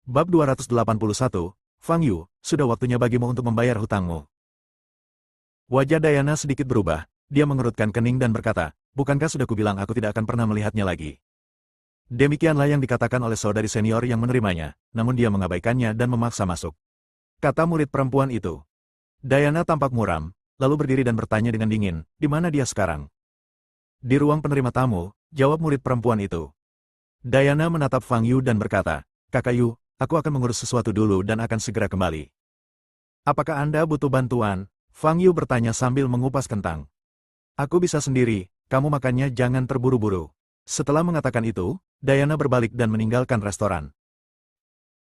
Bab 281, Fang Yu, sudah waktunya bagimu untuk membayar hutangmu. Wajah Diana sedikit berubah, dia mengerutkan kening dan berkata, bukankah sudah kubilang aku tidak akan pernah melihatnya lagi? Demikianlah yang dikatakan oleh saudari senior yang menerimanya, namun dia mengabaikannya dan memaksa masuk. Kata murid perempuan itu. Diana tampak muram, lalu berdiri dan bertanya dengan dingin, di mana dia sekarang? Di ruang penerima tamu, jawab murid perempuan itu. Diana menatap Fang Yu dan berkata, Kakak Yu, aku akan mengurus sesuatu dulu dan akan segera kembali. Apakah Anda butuh bantuan? Fang Yu bertanya sambil mengupas kentang. Aku bisa sendiri, kamu makannya jangan terburu-buru. Setelah mengatakan itu, Diana berbalik dan meninggalkan restoran.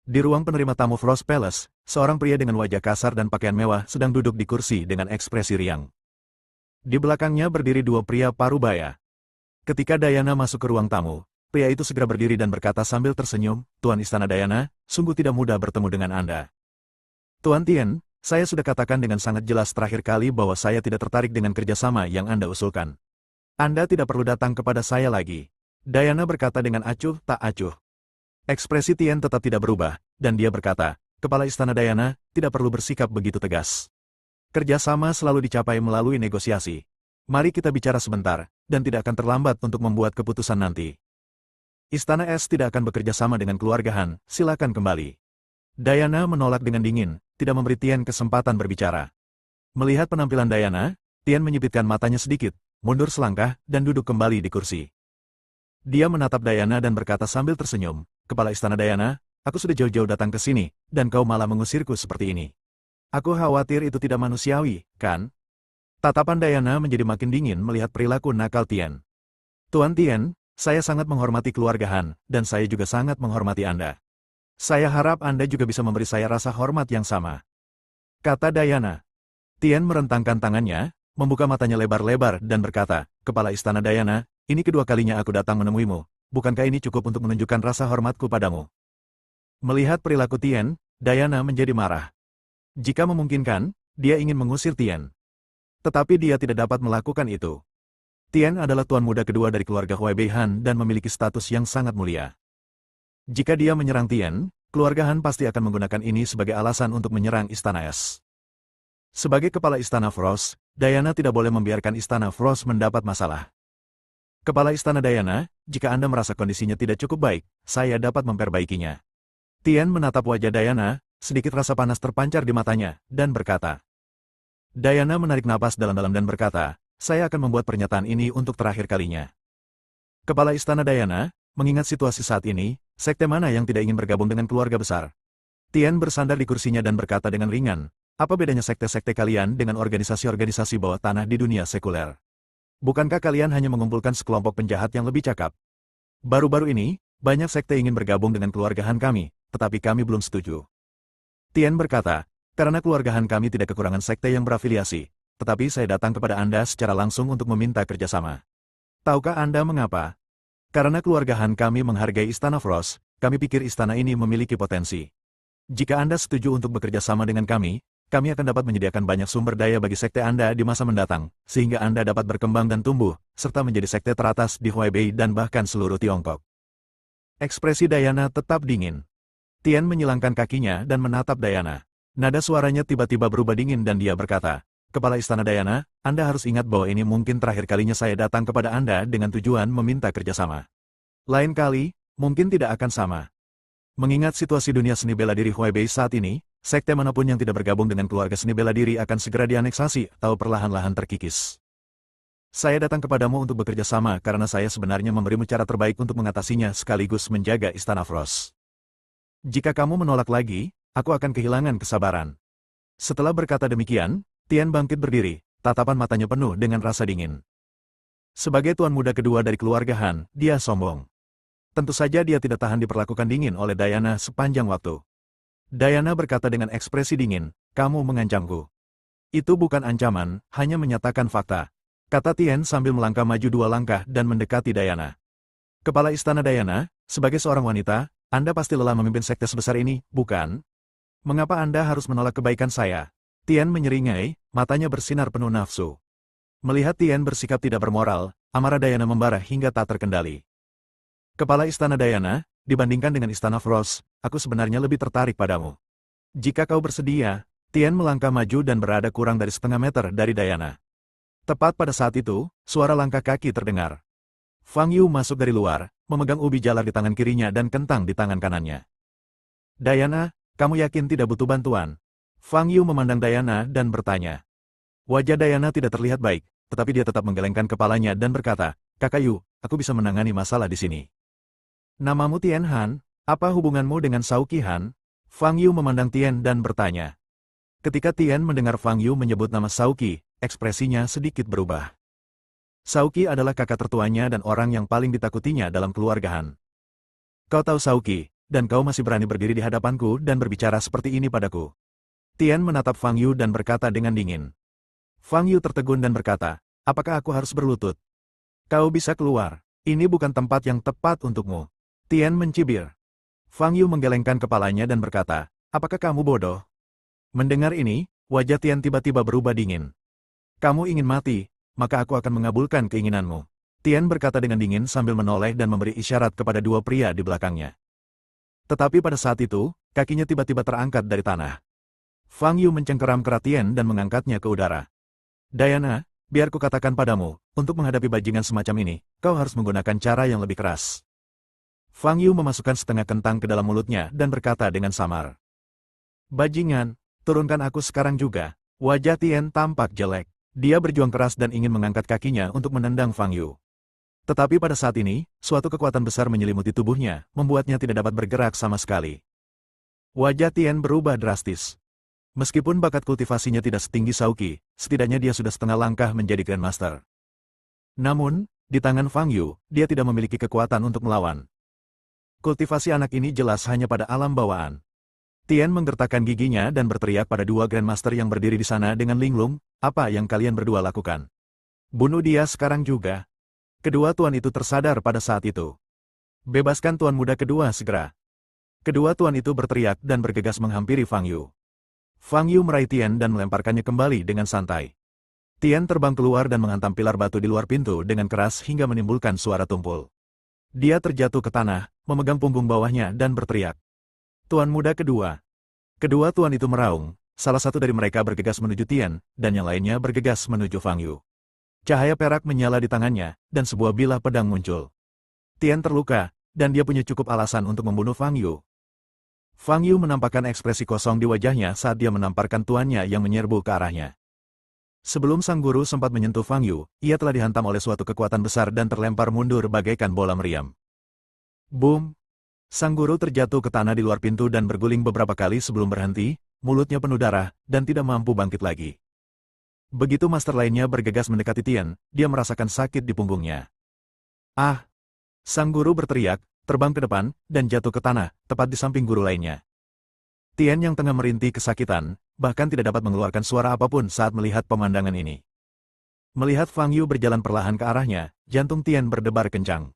Di ruang penerima tamu Frost Palace, seorang pria dengan wajah kasar dan pakaian mewah sedang duduk di kursi dengan ekspresi riang. Di belakangnya berdiri dua pria parubaya. Ketika Diana masuk ke ruang tamu, pria itu segera berdiri dan berkata sambil tersenyum, Tuan Istana Diana, sungguh tidak mudah bertemu dengan Anda. Tuan Tien, saya sudah katakan dengan sangat jelas terakhir kali bahwa saya tidak tertarik dengan kerjasama yang Anda usulkan. Anda tidak perlu datang kepada saya lagi. Diana berkata dengan acuh tak acuh. Ekspresi Tien tetap tidak berubah, dan dia berkata, Kepala Istana Diana, tidak perlu bersikap begitu tegas. Kerjasama selalu dicapai melalui negosiasi. Mari kita bicara sebentar, dan tidak akan terlambat untuk membuat keputusan nanti. Istana Es tidak akan bekerja sama dengan keluarga Han, silakan kembali. Diana menolak dengan dingin, tidak memberi Tien kesempatan berbicara. Melihat penampilan Diana, Tien menyipitkan matanya sedikit, mundur selangkah, dan duduk kembali di kursi. Dia menatap Diana dan berkata sambil tersenyum, Kepala Istana Diana, aku sudah jauh-jauh datang ke sini, dan kau malah mengusirku seperti ini. Aku khawatir itu tidak manusiawi, kan? Tatapan Diana menjadi makin dingin melihat perilaku nakal Tien. Tuan Tien, saya sangat menghormati keluarga Han, dan saya juga sangat menghormati Anda. Saya harap Anda juga bisa memberi saya rasa hormat yang sama. Kata Diana. Tien merentangkan tangannya, membuka matanya lebar-lebar dan berkata, Kepala Istana Diana, ini kedua kalinya aku datang menemuimu, bukankah ini cukup untuk menunjukkan rasa hormatku padamu? Melihat perilaku Tien, Diana menjadi marah. Jika memungkinkan, dia ingin mengusir Tien. Tetapi dia tidak dapat melakukan itu. Tien adalah tuan muda kedua dari keluarga Huaibei Han dan memiliki status yang sangat mulia. Jika dia menyerang Tien, keluarga Han pasti akan menggunakan ini sebagai alasan untuk menyerang Istana Es. Sebagai kepala Istana Frost, Diana tidak boleh membiarkan Istana Frost mendapat masalah. Kepala Istana Diana, jika Anda merasa kondisinya tidak cukup baik, saya dapat memperbaikinya. Tien menatap wajah Diana, sedikit rasa panas terpancar di matanya, dan berkata. Diana menarik napas dalam-dalam dan berkata, saya akan membuat pernyataan ini untuk terakhir kalinya. Kepala Istana Diana, mengingat situasi saat ini, sekte mana yang tidak ingin bergabung dengan keluarga besar? Tien bersandar di kursinya dan berkata dengan ringan, apa bedanya sekte-sekte kalian dengan organisasi-organisasi bawah tanah di dunia sekuler? Bukankah kalian hanya mengumpulkan sekelompok penjahat yang lebih cakap? Baru-baru ini, banyak sekte ingin bergabung dengan keluarga Han kami, tetapi kami belum setuju. Tien berkata, karena keluarga Han kami tidak kekurangan sekte yang berafiliasi, tetapi saya datang kepada Anda secara langsung untuk meminta kerjasama. Tahukah Anda mengapa? Karena keluarga Han kami menghargai Istana Frost, kami pikir istana ini memiliki potensi. Jika Anda setuju untuk bekerja sama dengan kami akan dapat menyediakan banyak sumber daya bagi sekte Anda di masa mendatang, sehingga Anda dapat berkembang dan tumbuh, serta menjadi sekte teratas di Huaibei dan bahkan seluruh Tiongkok. Ekspresi Diana tetap dingin. Tien menyilangkan kakinya dan menatap Diana. Nada suaranya tiba-tiba berubah dingin dan dia berkata, Kepala Istana Diana, Anda harus ingat bahwa ini mungkin terakhir kalinya saya datang kepada Anda dengan tujuan meminta kerjasama. Lain kali, mungkin tidak akan sama. Mengingat situasi dunia seni bela diri Huaibei saat ini, sekte manapun yang tidak bergabung dengan keluarga seni bela diri akan segera dianeksasi atau perlahan-lahan terkikis. Saya datang kepadamu untuk bekerja sama karena saya sebenarnya memberimu cara terbaik untuk mengatasinya sekaligus menjaga Istana Frost. Jika kamu menolak lagi, aku akan kehilangan kesabaran. Setelah berkata demikian, Tien bangkit berdiri, tatapan matanya penuh dengan rasa dingin. Sebagai tuan muda kedua dari keluarga Han, dia sombong. Tentu saja dia tidak tahan diperlakukan dingin oleh Diana sepanjang waktu. Diana berkata dengan ekspresi dingin, kamu mengancamku. Itu bukan ancaman, hanya menyatakan fakta. Kata Tien sambil melangkah maju 2 langkah dan mendekati Diana. Kepala Istana Diana, sebagai seorang wanita, Anda pasti lelah memimpin sekte sebesar ini, bukan? Mengapa Anda harus menolak kebaikan saya? Tien menyeringai, matanya bersinar penuh nafsu. Melihat Tien bersikap tidak bermoral, amarah Diana membara hingga tak terkendali. Kepala Istana Diana, dibandingkan dengan Istana Frost, aku sebenarnya lebih tertarik padamu. Jika kau bersedia, Tian melangkah maju dan berada kurang dari setengah meter dari Diana. Tepat pada saat itu, suara langkah kaki terdengar. Fang Yu masuk dari luar, memegang ubi jalar di tangan kirinya dan kentang di tangan kanannya. Diana, kamu yakin tidak butuh bantuan? Fang Yu memandang Diana dan bertanya. Wajah Diana tidak terlihat baik, tetapi dia tetap menggelengkan kepalanya dan berkata, Kakak Yu, aku bisa menangani masalah di sini. Namamu Tian Han, apa hubunganmu dengan Sauki Han? Fang Yu memandang Tian dan bertanya. Ketika Tian mendengar Fang Yu menyebut nama Sauki, ekspresinya sedikit berubah. Sauki adalah kakak tertuanya dan orang yang paling ditakutinya dalam keluarga Han. Kau tahu Sauki, dan kau masih berani berdiri di hadapanku dan berbicara seperti ini padaku. Tian menatap Fang Yu dan berkata dengan dingin. Fang Yu tertegun dan berkata, apakah aku harus berlutut? Kau bisa keluar, ini bukan tempat yang tepat untukmu. Tian mencibir. Fang Yu menggelengkan kepalanya dan berkata, apakah kamu bodoh? Mendengar ini, wajah Tian tiba-tiba berubah dingin. Kamu ingin mati, maka aku akan mengabulkan keinginanmu. Tian berkata dengan dingin sambil menoleh dan memberi isyarat kepada dua pria di belakangnya. Tetapi pada saat itu, kakinya tiba-tiba terangkat dari tanah. Fang Yu mencengkeram kerat Tian dan mengangkatnya ke udara. Diana, biar ku katakan padamu, untuk menghadapi bajingan semacam ini, kau harus menggunakan cara yang lebih keras. Fang Yu memasukkan setengah kentang ke dalam mulutnya dan berkata dengan samar. Bajingan, turunkan aku sekarang juga. Wajah Tian tampak jelek. Dia berjuang keras dan ingin mengangkat kakinya untuk menendang Fang Yu. Tetapi pada saat ini, suatu kekuatan besar menyelimuti tubuhnya, membuatnya tidak dapat bergerak sama sekali. Wajah Tian berubah drastis. Meskipun bakat kultivasinya tidak setinggi Sauki, setidaknya dia sudah setengah langkah menjadi Grandmaster. Namun, di tangan Fang Yu, dia tidak memiliki kekuatan untuk melawan. Kultivasi anak ini jelas hanya pada alam bawaan. Tian menggertakkan giginya dan berteriak pada dua Grandmaster yang berdiri di sana dengan linglung, apa yang kalian berdua lakukan? Bunuh dia sekarang juga. Kedua tuan itu tersadar pada saat itu. Bebaskan tuan muda kedua segera. Kedua tuan itu berteriak dan bergegas menghampiri Fang Yu. Fang Yu meraih Tian dan melemparkannya kembali dengan santai. Tian terbang keluar dan menghantam pilar batu di luar pintu dengan keras hingga menimbulkan suara tumpul. Dia terjatuh ke tanah, memegang punggung bawahnya dan berteriak. Tuan muda kedua. Kedua tuan itu meraung, salah satu dari mereka bergegas menuju Tian, dan yang lainnya bergegas menuju Fang Yu. Cahaya perak menyala di tangannya, dan sebuah bilah pedang muncul. Tian terluka, dan dia punya cukup alasan untuk membunuh Fang Yu. Fang Yu menampakkan ekspresi kosong di wajahnya saat dia menamparkan tuannya yang menyerbu ke arahnya. Sebelum sang guru sempat menyentuh Fang Yu, ia telah dihantam oleh suatu kekuatan besar dan terlempar mundur bagaikan bola meriam. Boom! Sang guru terjatuh ke tanah di luar pintu dan berguling beberapa kali sebelum berhenti, mulutnya penuh darah, dan tidak mampu bangkit lagi. Begitu master lainnya bergegas mendekati Tian, dia merasakan sakit di punggungnya. Ah! Sang guru berteriak, terbang ke depan, dan jatuh ke tanah, tepat di samping guru lainnya. Tian yang tengah merintih kesakitan, bahkan tidak dapat mengeluarkan suara apapun saat melihat pemandangan ini. Melihat Fang Yu berjalan perlahan ke arahnya, jantung Tian berdebar kencang.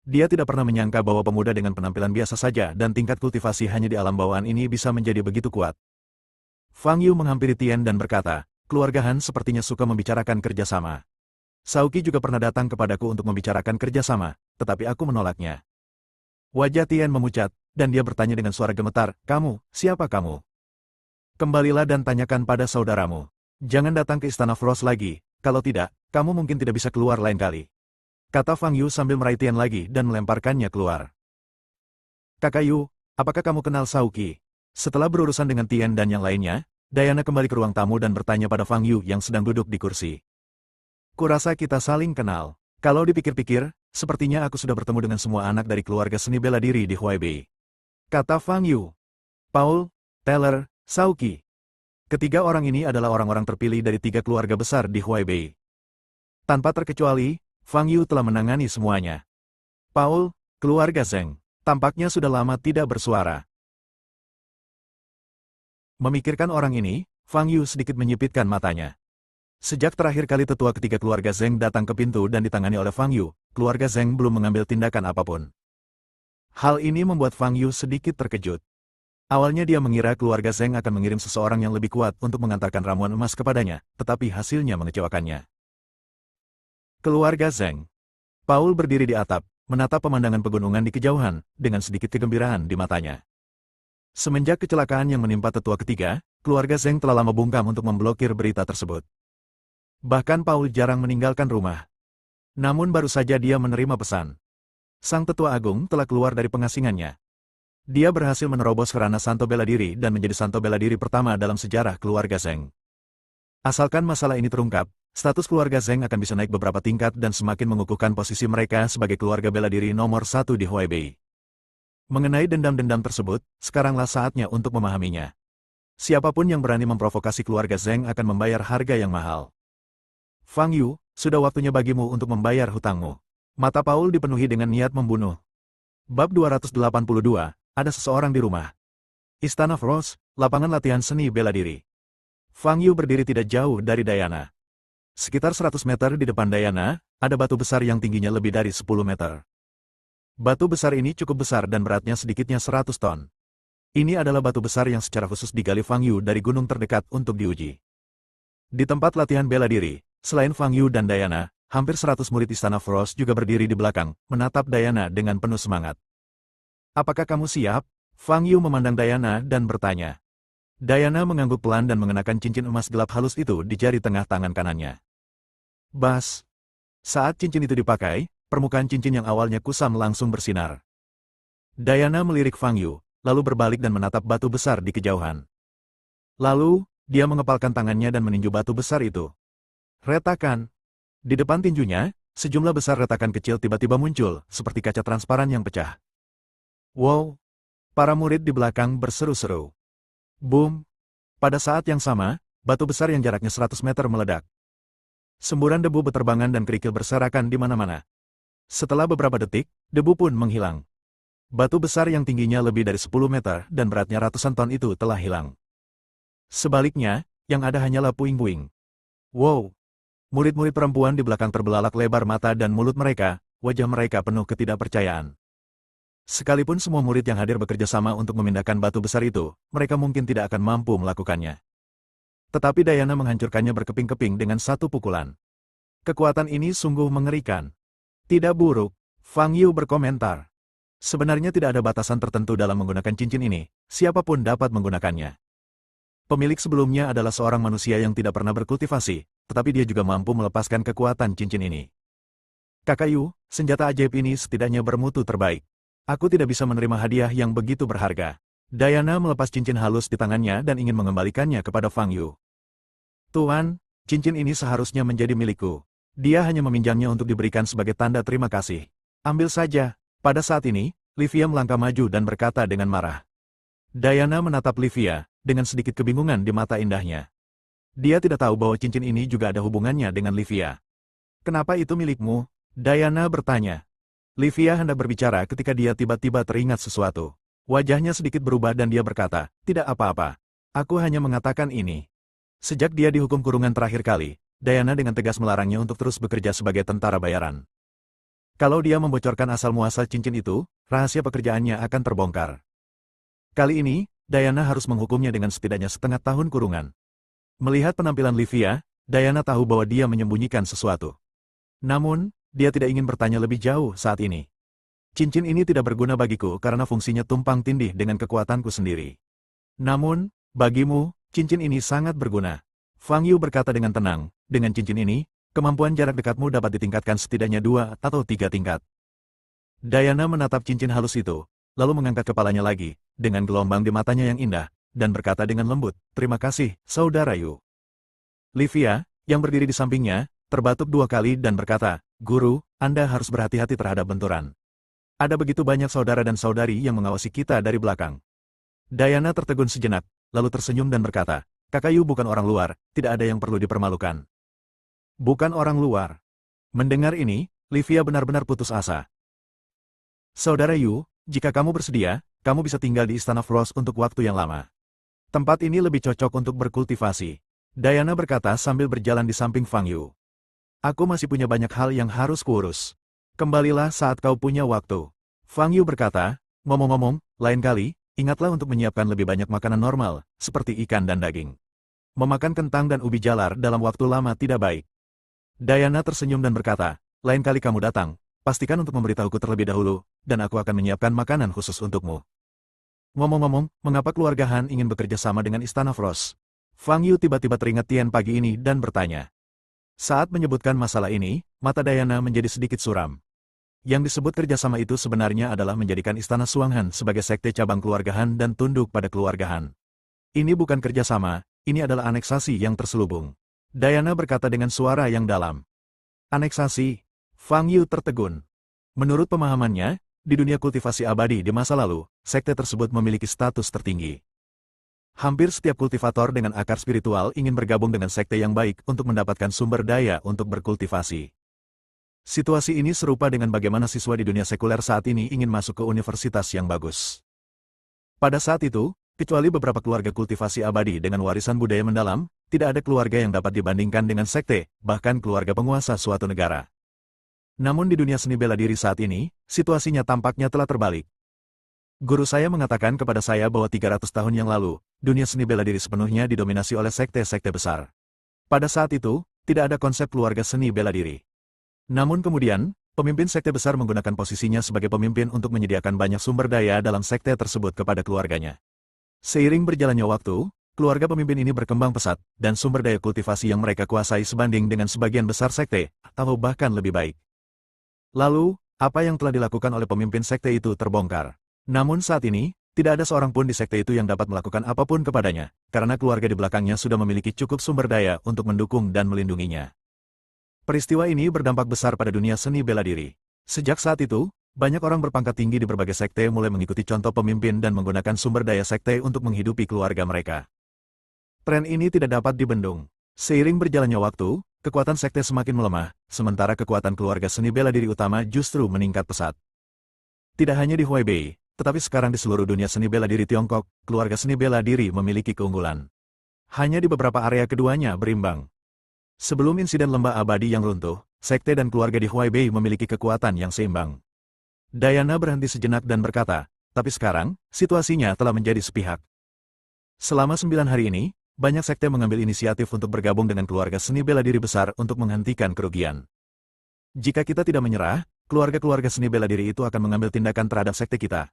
Dia tidak pernah menyangka bahwa pemuda dengan penampilan biasa saja dan tingkat kultivasi hanya di alam bawaan ini bisa menjadi begitu kuat. Fang Yu menghampiri Tian dan berkata, keluarga Han sepertinya suka membicarakan kerjasama. Sauki juga pernah datang kepadaku untuk membicarakan kerjasama, tetapi aku menolaknya. Wajah Tian memucat, dan dia bertanya dengan suara gemetar, kamu, siapa kamu? Kembalilah dan tanyakan pada saudaramu. Jangan datang ke Istana Frost lagi, kalau tidak, kamu mungkin tidak bisa keluar lain kali. Kata Fang Yu sambil meraih Tian lagi dan melemparkannya keluar. Kakak Yu, apakah kamu kenal Sauki? Setelah berurusan dengan Tian dan yang lainnya, Diana kembali ke ruang tamu dan bertanya pada Fang Yu yang sedang duduk di kursi. Kurasa kita saling kenal. Kalau dipikir-pikir, sepertinya aku sudah bertemu dengan semua anak dari keluarga seni bela diri di Huaibei. Kata Fang Yu. Paul, Taylor, Sauki. Ketiga orang ini adalah orang-orang terpilih dari tiga keluarga besar di Huaibei. Tanpa terkecuali, Fang Yu telah menangani semuanya. Paul, keluarga Zheng, tampaknya sudah lama tidak bersuara. Memikirkan orang ini, Fang Yu sedikit menyipitkan matanya. Sejak terakhir kali tetua ketiga keluarga Zheng datang ke pintu dan ditangani oleh Fang Yu, keluarga Zheng belum mengambil tindakan apapun. Hal ini membuat Fang Yu sedikit terkejut. Awalnya dia mengira keluarga Zheng akan mengirim seseorang yang lebih kuat untuk mengantarkan ramuan emas kepadanya, tetapi hasilnya mengecewakannya. Keluarga Zheng. Paul berdiri di atap, menatap pemandangan pegunungan di kejauhan, dengan sedikit kegembiraan di matanya. Semenjak kecelakaan yang menimpa tetua ketiga, keluarga Zheng telah lama bungkam untuk memblokir berita tersebut. Bahkan Paul jarang meninggalkan rumah. Namun baru saja dia menerima pesan. Sang tetua agung telah keluar dari pengasingannya. Dia berhasil menerobos kerana Santo Bela Diri dan menjadi Santo Bela Diri pertama dalam sejarah keluarga Zheng. Asalkan masalah ini terungkap, status keluarga Zheng akan bisa naik beberapa tingkat dan semakin mengukuhkan posisi mereka sebagai keluarga bela diri nomor satu di Huaibei. Mengenai dendam-dendam tersebut, sekaranglah saatnya untuk memahaminya. Siapapun yang berani memprovokasi keluarga Zheng akan membayar harga yang mahal. Fang Yu, sudah waktunya bagimu untuk membayar hutangmu. Mata Paul dipenuhi dengan niat membunuh. Bab 282, ada seseorang di rumah. Istana Frost, lapangan latihan seni bela diri. Fang Yu berdiri tidak jauh dari Diana. Sekitar 100 meter di depan Diana, ada batu besar yang tingginya lebih dari 10 meter. Batu besar ini cukup besar dan beratnya sedikitnya 100 ton. Ini adalah batu besar yang secara khusus digali Fang Yu dari gunung terdekat untuk diuji. Di tempat latihan bela diri, selain Fang Yu dan Diana, hampir 100 murid Istana Frost juga berdiri di belakang, menatap Diana dengan penuh semangat. Apakah kamu siap? Fang Yu memandang Diana dan bertanya. Diana mengangguk pelan dan mengenakan cincin emas gelap halus itu di jari tengah tangan kanannya. Bas! Saat cincin itu dipakai, permukaan cincin yang awalnya kusam langsung bersinar. Diana melirik Fang Yu, lalu berbalik dan menatap batu besar di kejauhan. Lalu, dia mengepalkan tangannya dan meninju batu besar itu. Retakan! Di depan tinjunya, sejumlah besar retakan kecil tiba-tiba muncul, seperti kaca transparan yang pecah. Wow! Para murid di belakang berseru-seru. Boom! Pada saat yang sama, batu besar yang jaraknya 100 meter meledak. Semburan debu beterbangan dan kerikil berserakan di mana-mana. Setelah beberapa detik, debu pun menghilang. Batu besar yang tingginya lebih dari 10 meter dan beratnya ratusan ton itu telah hilang. Sebaliknya, yang ada hanyalah puing-puing. Wow! Murid-murid perempuan di belakang terbelalak lebar mata dan mulut mereka, wajah mereka penuh ketidakpercayaan. Sekalipun semua murid yang hadir bekerja sama untuk memindahkan batu besar itu, mereka mungkin tidak akan mampu melakukannya. Tetapi Diana menghancurkannya berkeping-keping dengan satu pukulan. Kekuatan ini sungguh mengerikan. Tidak buruk, Fang Yu berkomentar. Sebenarnya tidak ada batasan tertentu dalam menggunakan cincin ini, siapapun dapat menggunakannya. Pemilik sebelumnya adalah seorang manusia yang tidak pernah berkultivasi, tetapi dia juga mampu melepaskan kekuatan cincin ini. Kakak Yu, senjata ajaib ini setidaknya bermutu terbaik. Aku tidak bisa menerima hadiah yang begitu berharga. Diana melepas cincin halus di tangannya dan ingin mengembalikannya kepada Fang Yu. Tuan, cincin ini seharusnya menjadi milikku. Dia hanya meminjamnya untuk diberikan sebagai tanda terima kasih. Ambil saja. Pada saat ini, Livia melangkah maju dan berkata dengan marah. Diana menatap Livia, dengan sedikit kebingungan di mata indahnya. Dia tidak tahu bahwa cincin ini juga ada hubungannya dengan Livia. Kenapa itu milikmu? Diana bertanya. Livia hendak berbicara ketika dia tiba-tiba teringat sesuatu. Wajahnya sedikit berubah dan dia berkata, tidak apa-apa. Aku hanya mengatakan ini. Sejak dia dihukum kurungan terakhir kali, Diana dengan tegas melarangnya untuk terus bekerja sebagai tentara bayaran. Kalau dia membocorkan asal-muasal cincin itu, rahasia pekerjaannya akan terbongkar. Kali ini, Diana harus menghukumnya dengan setidaknya setengah tahun kurungan. Melihat penampilan Livia, Diana tahu bahwa dia menyembunyikan sesuatu. Namun, dia tidak ingin bertanya lebih jauh saat ini. Cincin ini tidak berguna bagiku karena fungsinya tumpang tindih dengan kekuatanku sendiri. Namun, bagimu, cincin ini sangat berguna. Fang Yu berkata dengan tenang, dengan cincin ini, kemampuan jarak dekatmu dapat ditingkatkan setidaknya 2 atau 3 tingkat. Diana menatap cincin halus itu, lalu mengangkat kepalanya lagi, dengan gelombang di matanya yang indah, dan berkata dengan lembut, terima kasih, saudara Yu. Livia, yang berdiri di sampingnya, terbatuk 2 kali dan berkata, Guru, Anda harus berhati-hati terhadap benturan. Ada begitu banyak saudara dan saudari yang mengawasi kita dari belakang. Diana tertegun sejenak, lalu tersenyum dan berkata, Kakak Yu bukan orang luar, tidak ada yang perlu dipermalukan. Bukan orang luar. Mendengar ini, Livia benar-benar putus asa. Saudara Yu, jika kamu bersedia, kamu bisa tinggal di Istana Frost untuk waktu yang lama. Tempat ini lebih cocok untuk berkultivasi. Diana berkata sambil berjalan di samping Fang Yu. Aku masih punya banyak hal yang harus kuurus. Kembalilah saat kau punya waktu. Fang Yu berkata, ngomong-ngomong, lain kali, ingatlah untuk menyiapkan lebih banyak makanan normal, seperti ikan dan daging. Memakan kentang dan ubi jalar dalam waktu lama tidak baik. Diana tersenyum dan berkata, lain kali kamu datang, pastikan untuk memberitahuku terlebih dahulu, dan aku akan menyiapkan makanan khusus untukmu. Ngomong-ngomong, mengapa keluarga Han ingin bekerja sama dengan Istana Frost? Fang Yu tiba-tiba teringat Tian pagi ini dan bertanya. Saat menyebutkan masalah ini, mata Diana menjadi sedikit suram. Yang disebut kerjasama itu sebenarnya adalah menjadikan Istana Suang Han sebagai sekte cabang keluarga Han dan tunduk pada keluarga Han. Ini bukan kerjasama, ini adalah aneksasi yang terselubung. Diana berkata dengan suara yang dalam. Aneksasi? Fang Yu tertegun. Menurut pemahamannya, di dunia kultivasi abadi di masa lalu, sekte tersebut memiliki status tertinggi. Hampir setiap kultivator dengan akar spiritual ingin bergabung dengan sekte yang baik untuk mendapatkan sumber daya untuk berkultivasi. Situasi ini serupa dengan bagaimana siswa di dunia sekuler saat ini ingin masuk ke universitas yang bagus. Pada saat itu, kecuali beberapa keluarga kultivasi abadi dengan warisan budaya mendalam, tidak ada keluarga yang dapat dibandingkan dengan sekte, bahkan keluarga penguasa suatu negara. Namun di dunia seni bela diri saat ini, situasinya tampaknya telah terbalik. Guru saya mengatakan kepada saya bahwa 300 tahun yang lalu, dunia seni bela diri sepenuhnya didominasi oleh sekte-sekte besar. Pada saat itu, tidak ada konsep keluarga seni bela diri. Namun kemudian, pemimpin sekte besar menggunakan posisinya sebagai pemimpin untuk menyediakan banyak sumber daya dalam sekte tersebut kepada keluarganya. Seiring berjalannya waktu, keluarga pemimpin ini berkembang pesat, dan sumber daya kultivasi yang mereka kuasai sebanding dengan sebagian besar sekte, atau bahkan lebih baik. Lalu, apa yang telah dilakukan oleh pemimpin sekte itu terbongkar. Namun saat ini, tidak ada seorang pun di sekte itu yang dapat melakukan apapun kepadanya, karena keluarga di belakangnya sudah memiliki cukup sumber daya untuk mendukung dan melindunginya. Peristiwa ini berdampak besar pada dunia seni bela diri. Sejak saat itu, banyak orang berpangkat tinggi di berbagai sekte mulai mengikuti contoh pemimpin dan menggunakan sumber daya sekte untuk menghidupi keluarga mereka. Tren ini tidak dapat dibendung. Seiring berjalannya waktu, kekuatan sekte semakin melemah, sementara kekuatan keluarga seni bela diri utama justru meningkat pesat. Tidak hanya di Huaibei, tetapi sekarang di seluruh dunia seni bela diri Tiongkok, keluarga seni bela diri memiliki keunggulan. Hanya di beberapa area keduanya berimbang. Sebelum insiden lembah abadi yang runtuh, sekte dan keluarga di Huaibei memiliki kekuatan yang seimbang. Diana berhenti sejenak dan berkata, tapi sekarang, situasinya telah menjadi sepihak. Selama 9 hari ini, banyak sekte mengambil inisiatif untuk bergabung dengan keluarga seni bela diri besar untuk menghentikan kerugian. Jika kita tidak menyerah, keluarga-keluarga seni bela diri itu akan mengambil tindakan terhadap sekte kita.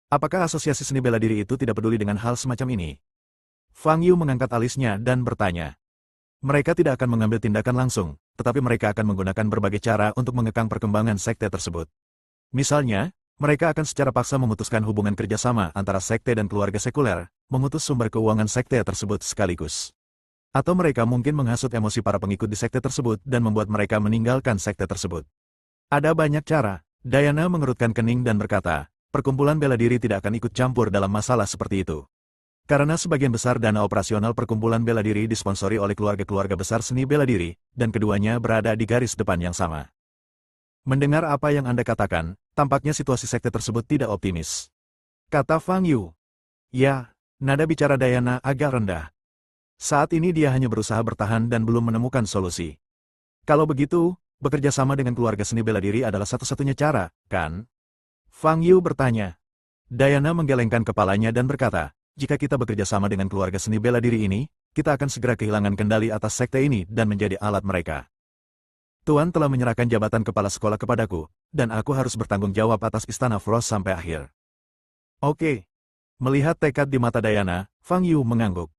Apakah asosiasi seni bela diri itu tidak peduli dengan hal semacam ini? Fang Yu mengangkat alisnya dan bertanya. Mereka tidak akan mengambil tindakan langsung, tetapi mereka akan menggunakan berbagai cara untuk mengekang perkembangan sekte tersebut. Misalnya, mereka akan secara paksa memutuskan hubungan kerjasama antara sekte dan keluarga sekuler, memutus sumber keuangan sekte tersebut sekaligus. Atau mereka mungkin menghasut emosi para pengikut di sekte tersebut dan membuat mereka meninggalkan sekte tersebut. Ada banyak cara. Diana mengerutkan kening dan berkata, perkumpulan bela diri tidak akan ikut campur dalam masalah seperti itu. Karena sebagian besar dana operasional perkumpulan bela diri disponsori oleh keluarga-keluarga besar seni bela diri, dan keduanya berada di garis depan yang sama. Mendengar apa yang Anda katakan, tampaknya situasi sekte tersebut tidak optimis. Kata Fang Yu. Ya, nada bicara Diana agak rendah. Saat ini dia hanya berusaha bertahan dan belum menemukan solusi. Kalau begitu, bekerja sama dengan keluarga seni bela diri adalah satu-satunya cara, kan? Fang Yu bertanya. Diana menggelengkan kepalanya dan berkata, jika kita bekerja sama dengan keluarga seni bela diri ini, kita akan segera kehilangan kendali atas sekte ini dan menjadi alat mereka. Tuan telah menyerahkan jabatan kepala sekolah kepadaku, dan aku harus bertanggung jawab atas Istana Frost sampai akhir. Oke. Melihat tekad di mata Diana, Fang Yu mengangguk.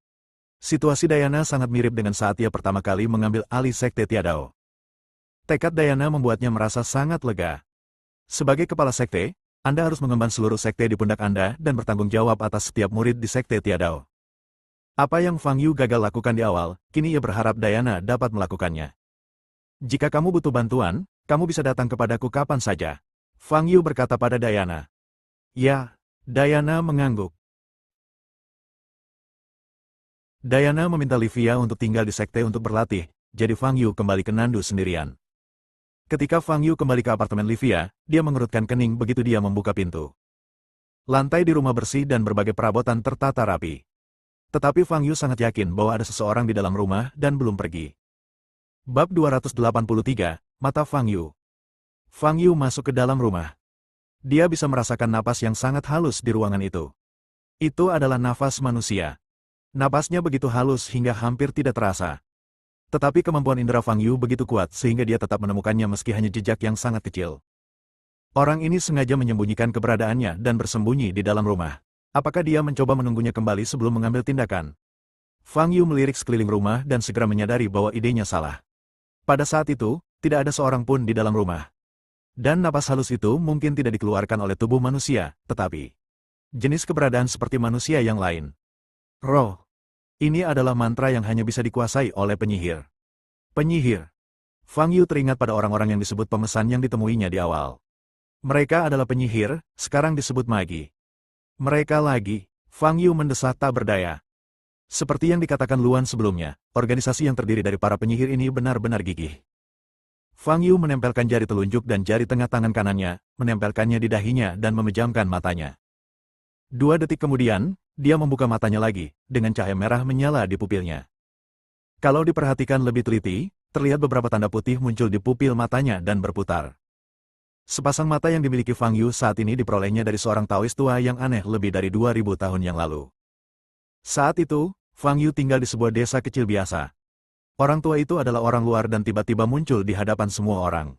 Situasi Diana sangat mirip dengan saat ia pertama kali mengambil alih sekte Tiadao. Tekad Diana membuatnya merasa sangat lega. Sebagai kepala sekte, Anda harus mengemban seluruh sekte di pundak Anda dan bertanggung jawab atas setiap murid di sekte Tiadao. Apa yang Fang Yu gagal lakukan di awal, kini ia berharap Diana dapat melakukannya. Jika kamu butuh bantuan, kamu bisa datang kepadaku kapan saja. Fang Yu berkata pada Diana. Ya, Diana mengangguk. Diana meminta Livia untuk tinggal di sekte untuk berlatih, jadi Fang Yu kembali ke Nandu sendirian. Ketika Fang Yu kembali ke apartemen Livia, dia mengerutkan kening begitu dia membuka pintu. Lantai di rumah bersih dan berbagai perabotan tertata rapi. Tetapi Fang Yu sangat yakin bahwa ada seseorang di dalam rumah dan belum pergi. Bab 283, Mata Fang Yu. Fang Yu masuk ke dalam rumah. Dia bisa merasakan napas yang sangat halus di ruangan itu. Itu adalah nafas manusia. Napasnya begitu halus hingga hampir tidak terasa. Tetapi kemampuan indera Fang Yu begitu kuat sehingga dia tetap menemukannya meski hanya jejak yang sangat kecil. Orang ini sengaja menyembunyikan keberadaannya dan bersembunyi di dalam rumah. Apakah dia mencoba menunggunya kembali sebelum mengambil tindakan? Fang Yu melirik sekeliling rumah dan segera menyadari bahwa idenya salah. Pada saat itu, tidak ada seorang pun di dalam rumah. Dan napas halus itu mungkin tidak dikeluarkan oleh tubuh manusia, tetapi jenis keberadaan seperti manusia yang lain. Roh. Ini adalah mantra yang hanya bisa dikuasai oleh penyihir. Penyihir. Fang Yu teringat pada orang-orang yang disebut pemesan yang ditemuinya di awal. Mereka adalah penyihir, sekarang disebut magi. Mereka lagi. Fang Yu mendesah tak berdaya. Seperti yang dikatakan Luan sebelumnya, organisasi yang terdiri dari para penyihir ini benar-benar gigih. Fang Yu menempelkan jari telunjuk dan jari tengah tangan kanannya, menempelkannya di dahinya dan memejamkan matanya. 2 detik kemudian, dia membuka matanya lagi, dengan cahaya merah menyala di pupilnya. Kalau diperhatikan lebih teliti, terlihat beberapa tanda putih muncul di pupil matanya dan berputar. Sepasang mata yang dimiliki Fang Yu saat ini diperolehnya dari seorang Taois tua yang aneh lebih dari 2000 tahun yang lalu. Saat itu, Fang Yu tinggal di sebuah desa kecil biasa. Orang tua itu adalah orang luar dan tiba-tiba muncul di hadapan semua orang.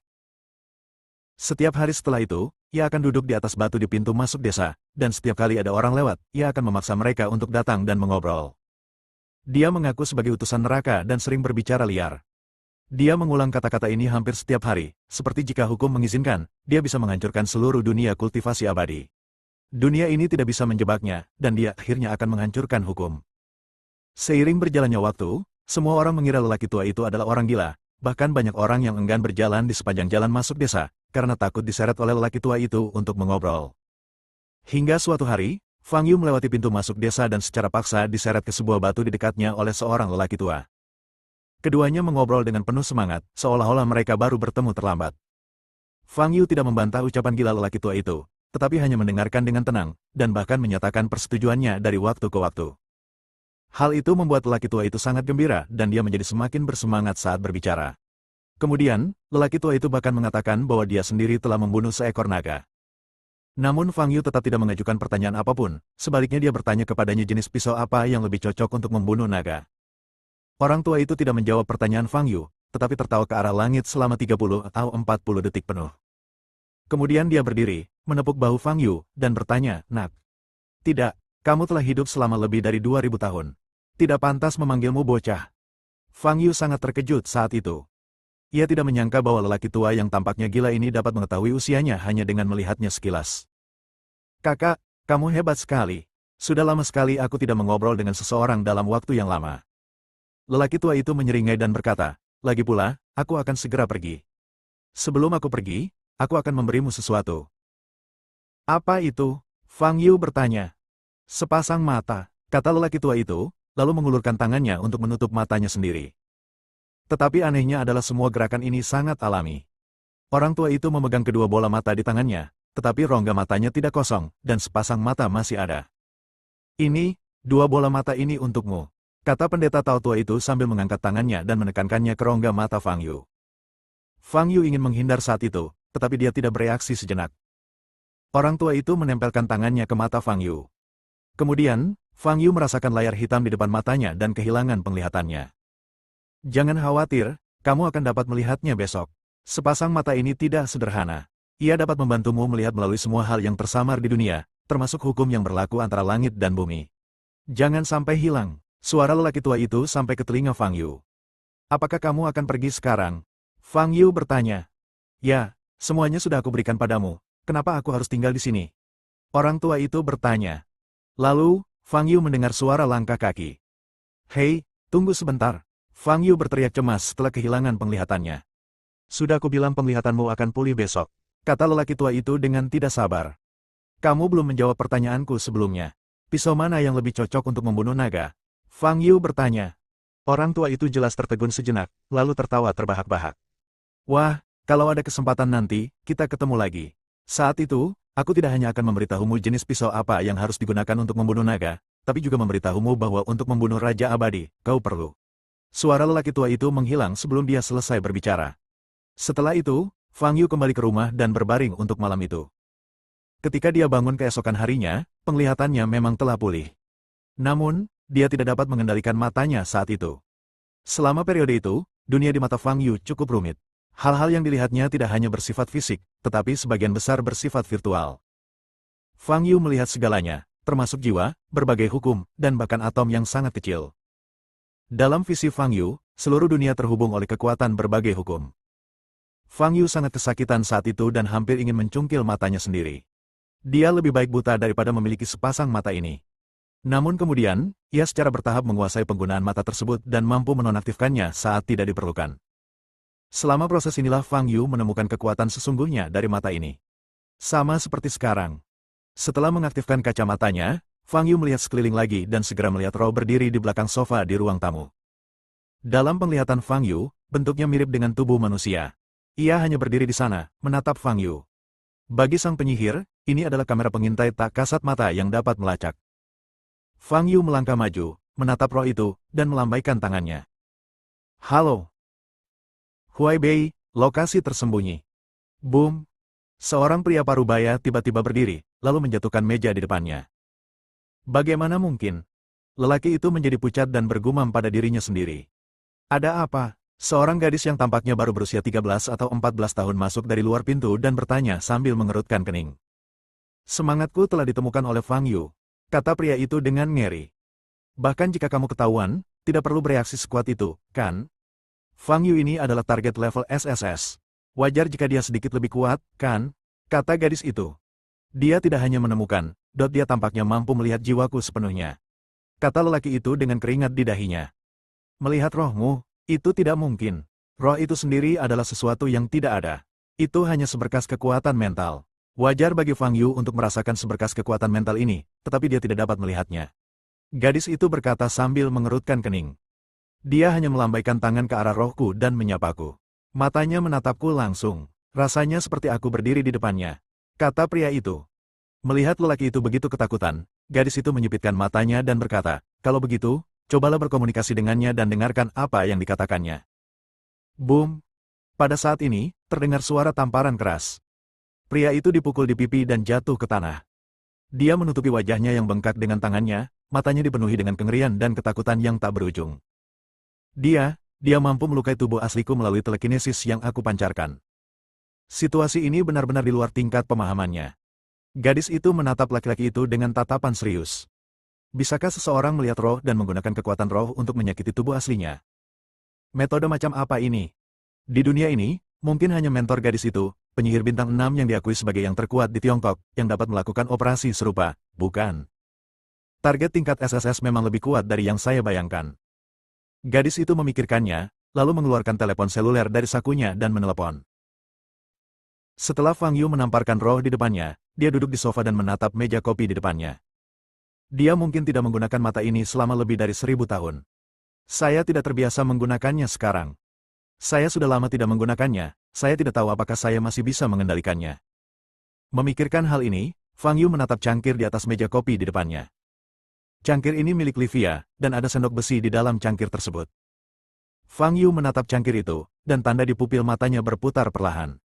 Setiap hari setelah itu, ia akan duduk di atas batu di pintu masuk desa, dan setiap kali ada orang lewat, ia akan memaksa mereka untuk datang dan mengobrol. Dia mengaku sebagai utusan neraka dan sering berbicara liar. Dia mengulang kata-kata ini hampir setiap hari, seperti jika hukum mengizinkan, dia bisa menghancurkan seluruh dunia kultivasi abadi. Dunia ini tidak bisa menjebaknya, dan dia akhirnya akan menghancurkan hukum. Seiring berjalannya waktu, semua orang mengira lelaki tua itu adalah orang gila, bahkan banyak orang yang enggan berjalan di sepanjang jalan masuk desa, karena takut diseret oleh lelaki tua itu untuk mengobrol. Hingga suatu hari, Fang Yu melewati pintu masuk desa dan secara paksa diseret ke sebuah batu di dekatnya oleh seorang lelaki tua. Keduanya mengobrol dengan penuh semangat, seolah-olah mereka baru bertemu terlambat. Fang Yu tidak membantah ucapan gila lelaki tua itu, tetapi hanya mendengarkan dengan tenang, dan bahkan menyatakan persetujuannya dari waktu ke waktu. Hal itu membuat lelaki tua itu sangat gembira, dan dia menjadi semakin bersemangat saat berbicara. Kemudian, lelaki tua itu bahkan mengatakan bahwa dia sendiri telah membunuh seekor naga. Namun Fang Yu tetap tidak mengajukan pertanyaan apapun, sebaliknya dia bertanya kepadanya jenis pisau apa yang lebih cocok untuk membunuh naga. Orang tua itu tidak menjawab pertanyaan Fang Yu, tetapi tertawa ke arah langit selama 30 atau 40 detik penuh. Kemudian dia berdiri, menepuk bahu Fang Yu, dan bertanya, "Nak. Tidak, kamu telah hidup selama lebih dari 2000 tahun. Tidak pantas memanggilmu bocah." Fang Yu sangat terkejut saat itu. Ia tidak menyangka bahwa lelaki tua yang tampaknya gila ini dapat mengetahui usianya hanya dengan melihatnya sekilas. "Kakak, kamu hebat sekali. Sudah lama sekali aku tidak mengobrol dengan seseorang dalam waktu yang lama." Lelaki tua itu menyeringai dan berkata, "Lagi pula, aku akan segera pergi. Sebelum aku pergi, aku akan memberimu sesuatu." "Apa itu?" Fang Yu bertanya. "Sepasang mata," kata lelaki tua itu, lalu mengulurkan tangannya untuk menutup matanya sendiri. Tetapi anehnya adalah semua gerakan ini sangat alami. Orang tua itu memegang kedua bola mata di tangannya, tetapi rongga matanya tidak kosong, dan sepasang mata masih ada. "Ini, 2 bola mata ini untukmu," kata pendeta Tao tua itu sambil mengangkat tangannya dan menekankannya ke rongga mata Fang Yu. Fang Yu ingin menghindar saat itu, tetapi dia tidak bereaksi sejenak. Orang tua itu menempelkan tangannya ke mata Fang Yu. Kemudian, Fang Yu merasakan layar hitam di depan matanya dan kehilangan penglihatannya. "Jangan khawatir, kamu akan dapat melihatnya besok. Sepasang mata ini tidak sederhana. Ia dapat membantumu melihat melalui semua hal yang tersamar di dunia, termasuk hukum yang berlaku antara langit dan bumi. Jangan sampai hilang." Suara lelaki tua itu sampai ke telinga Fang Yu. "Apakah kamu akan pergi sekarang?" Fang Yu bertanya. "Ya, semuanya sudah aku berikan padamu. Kenapa aku harus tinggal di sini?" Orang tua itu bertanya. Lalu, Fang Yu mendengar suara langkah kaki. "Hei, tunggu sebentar." Fang Yu berteriak cemas setelah kehilangan penglihatannya. "Sudah aku bilang penglihatanmu akan pulih besok," kata lelaki tua itu dengan tidak sabar. "Kamu belum menjawab pertanyaanku sebelumnya. Pisau mana yang lebih cocok untuk membunuh naga?" Fang Yu bertanya. Orang tua itu jelas tertegun sejenak, lalu tertawa terbahak-bahak. "Wah, kalau ada kesempatan nanti, kita ketemu lagi. Saat itu, aku tidak hanya akan memberitahumu jenis pisau apa yang harus digunakan untuk membunuh naga, tapi juga memberitahumu bahwa untuk membunuh Raja Abadi, kau perlu." Suara lelaki tua itu menghilang sebelum dia selesai berbicara. Setelah itu, Fang Yu kembali ke rumah dan berbaring untuk malam itu. Ketika dia bangun keesokan harinya, penglihatannya memang telah pulih. Namun, dia tidak dapat mengendalikan matanya saat itu. Selama periode itu, dunia di mata Fang Yu cukup rumit. Hal-hal yang dilihatnya tidak hanya bersifat fisik, tetapi sebagian besar bersifat virtual. Fang Yu melihat segalanya, termasuk jiwa, berbagai hukum, dan bahkan atom yang sangat kecil. Dalam visi Fang Yu, seluruh dunia terhubung oleh kekuatan berbagai hukum. Fang Yu sangat kesakitan saat itu dan hampir ingin mencungkil matanya sendiri. Dia lebih baik buta daripada memiliki sepasang mata ini. Namun kemudian, ia secara bertahap menguasai penggunaan mata tersebut dan mampu menonaktifkannya saat tidak diperlukan. Selama proses inilah Fang Yu menemukan kekuatan sesungguhnya dari mata ini. Sama seperti sekarang. Setelah mengaktifkan kacamatanya, Fang Yu melihat sekeliling lagi dan segera melihat Ro berdiri di belakang sofa di ruang tamu. Dalam penglihatan Fang Yu, bentuknya mirip dengan tubuh manusia. Ia hanya berdiri di sana, menatap Fang Yu. Bagi sang penyihir, ini adalah kamera pengintai tak kasat mata yang dapat melacak. Fang Yu melangkah maju, menatap Ro itu, dan melambaikan tangannya. Halo. Huai Bei, lokasi tersembunyi. Boom. Seorang pria parubaya tiba-tiba berdiri, lalu menjatuhkan meja di depannya. Bagaimana mungkin? Lelaki itu menjadi pucat dan bergumam pada dirinya sendiri. Ada apa? Seorang gadis yang tampaknya baru berusia 13 atau 14 tahun masuk dari luar pintu dan bertanya sambil mengerutkan kening. Semangatku telah ditemukan oleh Fang Yu, kata pria itu dengan ngeri. Bahkan jika kamu ketahuan, tidak perlu bereaksi sekuat itu, kan? Fang Yu ini adalah target level SSS. Wajar jika dia sedikit lebih kuat, kan? Kata gadis itu. Dia tidak hanya menemukan, dia tampaknya mampu melihat jiwaku sepenuhnya. Kata lelaki itu dengan keringat di dahinya. Melihat rohmu, itu tidak mungkin. Roh itu sendiri adalah sesuatu yang tidak ada. Itu hanya seberkas kekuatan mental. Wajar bagi Fang Yu untuk merasakan seberkas kekuatan mental ini, tetapi dia tidak dapat melihatnya. Gadis itu berkata sambil mengerutkan kening. Dia hanya melambaikan tangan ke arah rohku dan menyapaku. Matanya menatapku langsung. Rasanya seperti aku berdiri di depannya. Kata pria itu. Melihat lelaki itu begitu ketakutan, gadis itu menyipitkan matanya dan berkata, kalau begitu, cobalah berkomunikasi dengannya dan dengarkan apa yang dikatakannya. Boom! Pada saat ini, terdengar suara tamparan keras. Pria itu dipukul di pipi dan jatuh ke tanah. Dia menutupi wajahnya yang bengkak dengan tangannya, matanya dipenuhi dengan kengerian dan ketakutan yang tak berujung. Dia mampu melukai tubuh asliku melalui telekinesis yang aku pancarkan. Situasi ini benar-benar di luar tingkat pemahamannya. Gadis itu menatap laki-laki itu dengan tatapan serius. Bisakah seseorang melihat roh dan menggunakan kekuatan roh untuk menyakiti tubuh aslinya? Metode macam apa ini? Di dunia ini, mungkin hanya mentor gadis itu, penyihir bintang 6 yang diakui sebagai yang terkuat di Tiongkok, yang dapat melakukan operasi serupa, bukan? Target tingkat SSS memang lebih kuat dari yang saya bayangkan. Gadis itu memikirkannya, lalu mengeluarkan telepon seluler dari sakunya dan menelepon. Setelah Fang Yu menamparkan roh di depannya, dia duduk di sofa dan menatap meja kopi di depannya. Dia mungkin tidak menggunakan mata ini selama lebih dari 1000 tahun. Saya tidak terbiasa menggunakannya sekarang. Saya sudah lama tidak menggunakannya, saya tidak tahu apakah saya masih bisa mengendalikannya. Memikirkan hal ini, Fang Yu menatap cangkir di atas meja kopi di depannya. Cangkir ini milik Livia, dan ada sendok besi di dalam cangkir tersebut. Fang Yu menatap cangkir itu, dan tanda di pupil matanya berputar perlahan.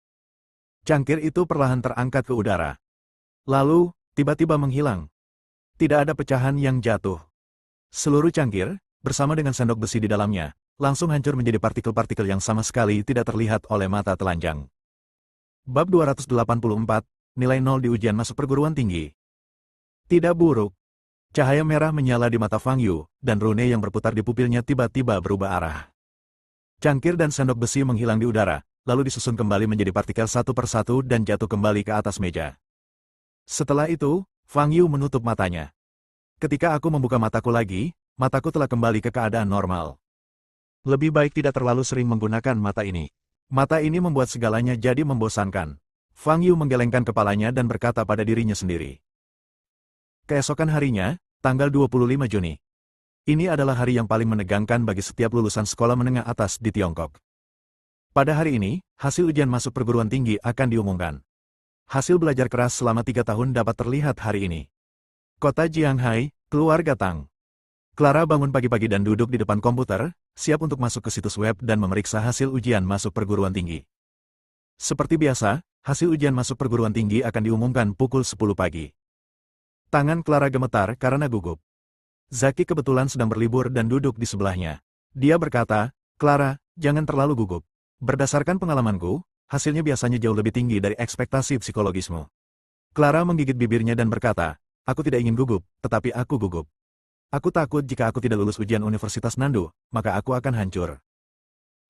Cangkir itu perlahan terangkat ke udara. Lalu, tiba-tiba menghilang. Tidak ada pecahan yang jatuh. Seluruh cangkir, bersama dengan sendok besi di dalamnya, langsung hancur menjadi partikel-partikel yang sama sekali tidak terlihat oleh mata telanjang. Bab 284, nilai 0 di ujian masuk perguruan tinggi. Tidak buruk. Cahaya merah menyala di mata Fang Yu, dan rune yang berputar di pupilnya tiba-tiba berubah arah. Cangkir dan sendok besi menghilang di udara, lalu disusun kembali menjadi partikel satu persatu dan jatuh kembali ke atas meja. Setelah itu, Fang Yu menutup matanya. Ketika aku membuka mataku lagi, mataku telah kembali ke keadaan normal. Lebih baik tidak terlalu sering menggunakan mata ini. Mata ini membuat segalanya jadi membosankan. Fang Yu menggelengkan kepalanya dan berkata pada dirinya sendiri. Keesokan harinya, tanggal 25 Juni. Ini adalah hari yang paling menegangkan bagi setiap lulusan sekolah menengah atas di Tiongkok. Pada hari ini, hasil ujian masuk perguruan tinggi akan diumumkan. Hasil belajar keras selama 3 tahun dapat terlihat hari ini. Kota Jianghai, keluarga Tang. Clara bangun pagi-pagi dan duduk di depan komputer, siap untuk masuk ke situs web dan memeriksa hasil ujian masuk perguruan tinggi. Seperti biasa, hasil ujian masuk perguruan tinggi akan diumumkan pukul 10 pagi. Tangan Clara gemetar karena gugup. Zaki kebetulan sedang berlibur dan duduk di sebelahnya. Dia berkata, Clara, jangan terlalu gugup. Berdasarkan pengalamanku, hasilnya biasanya jauh lebih tinggi dari ekspektasi psikologismu. Clara menggigit bibirnya dan berkata, aku tidak ingin gugup, tetapi aku gugup. Aku takut jika aku tidak lulus ujian Universitas Nandu, maka aku akan hancur.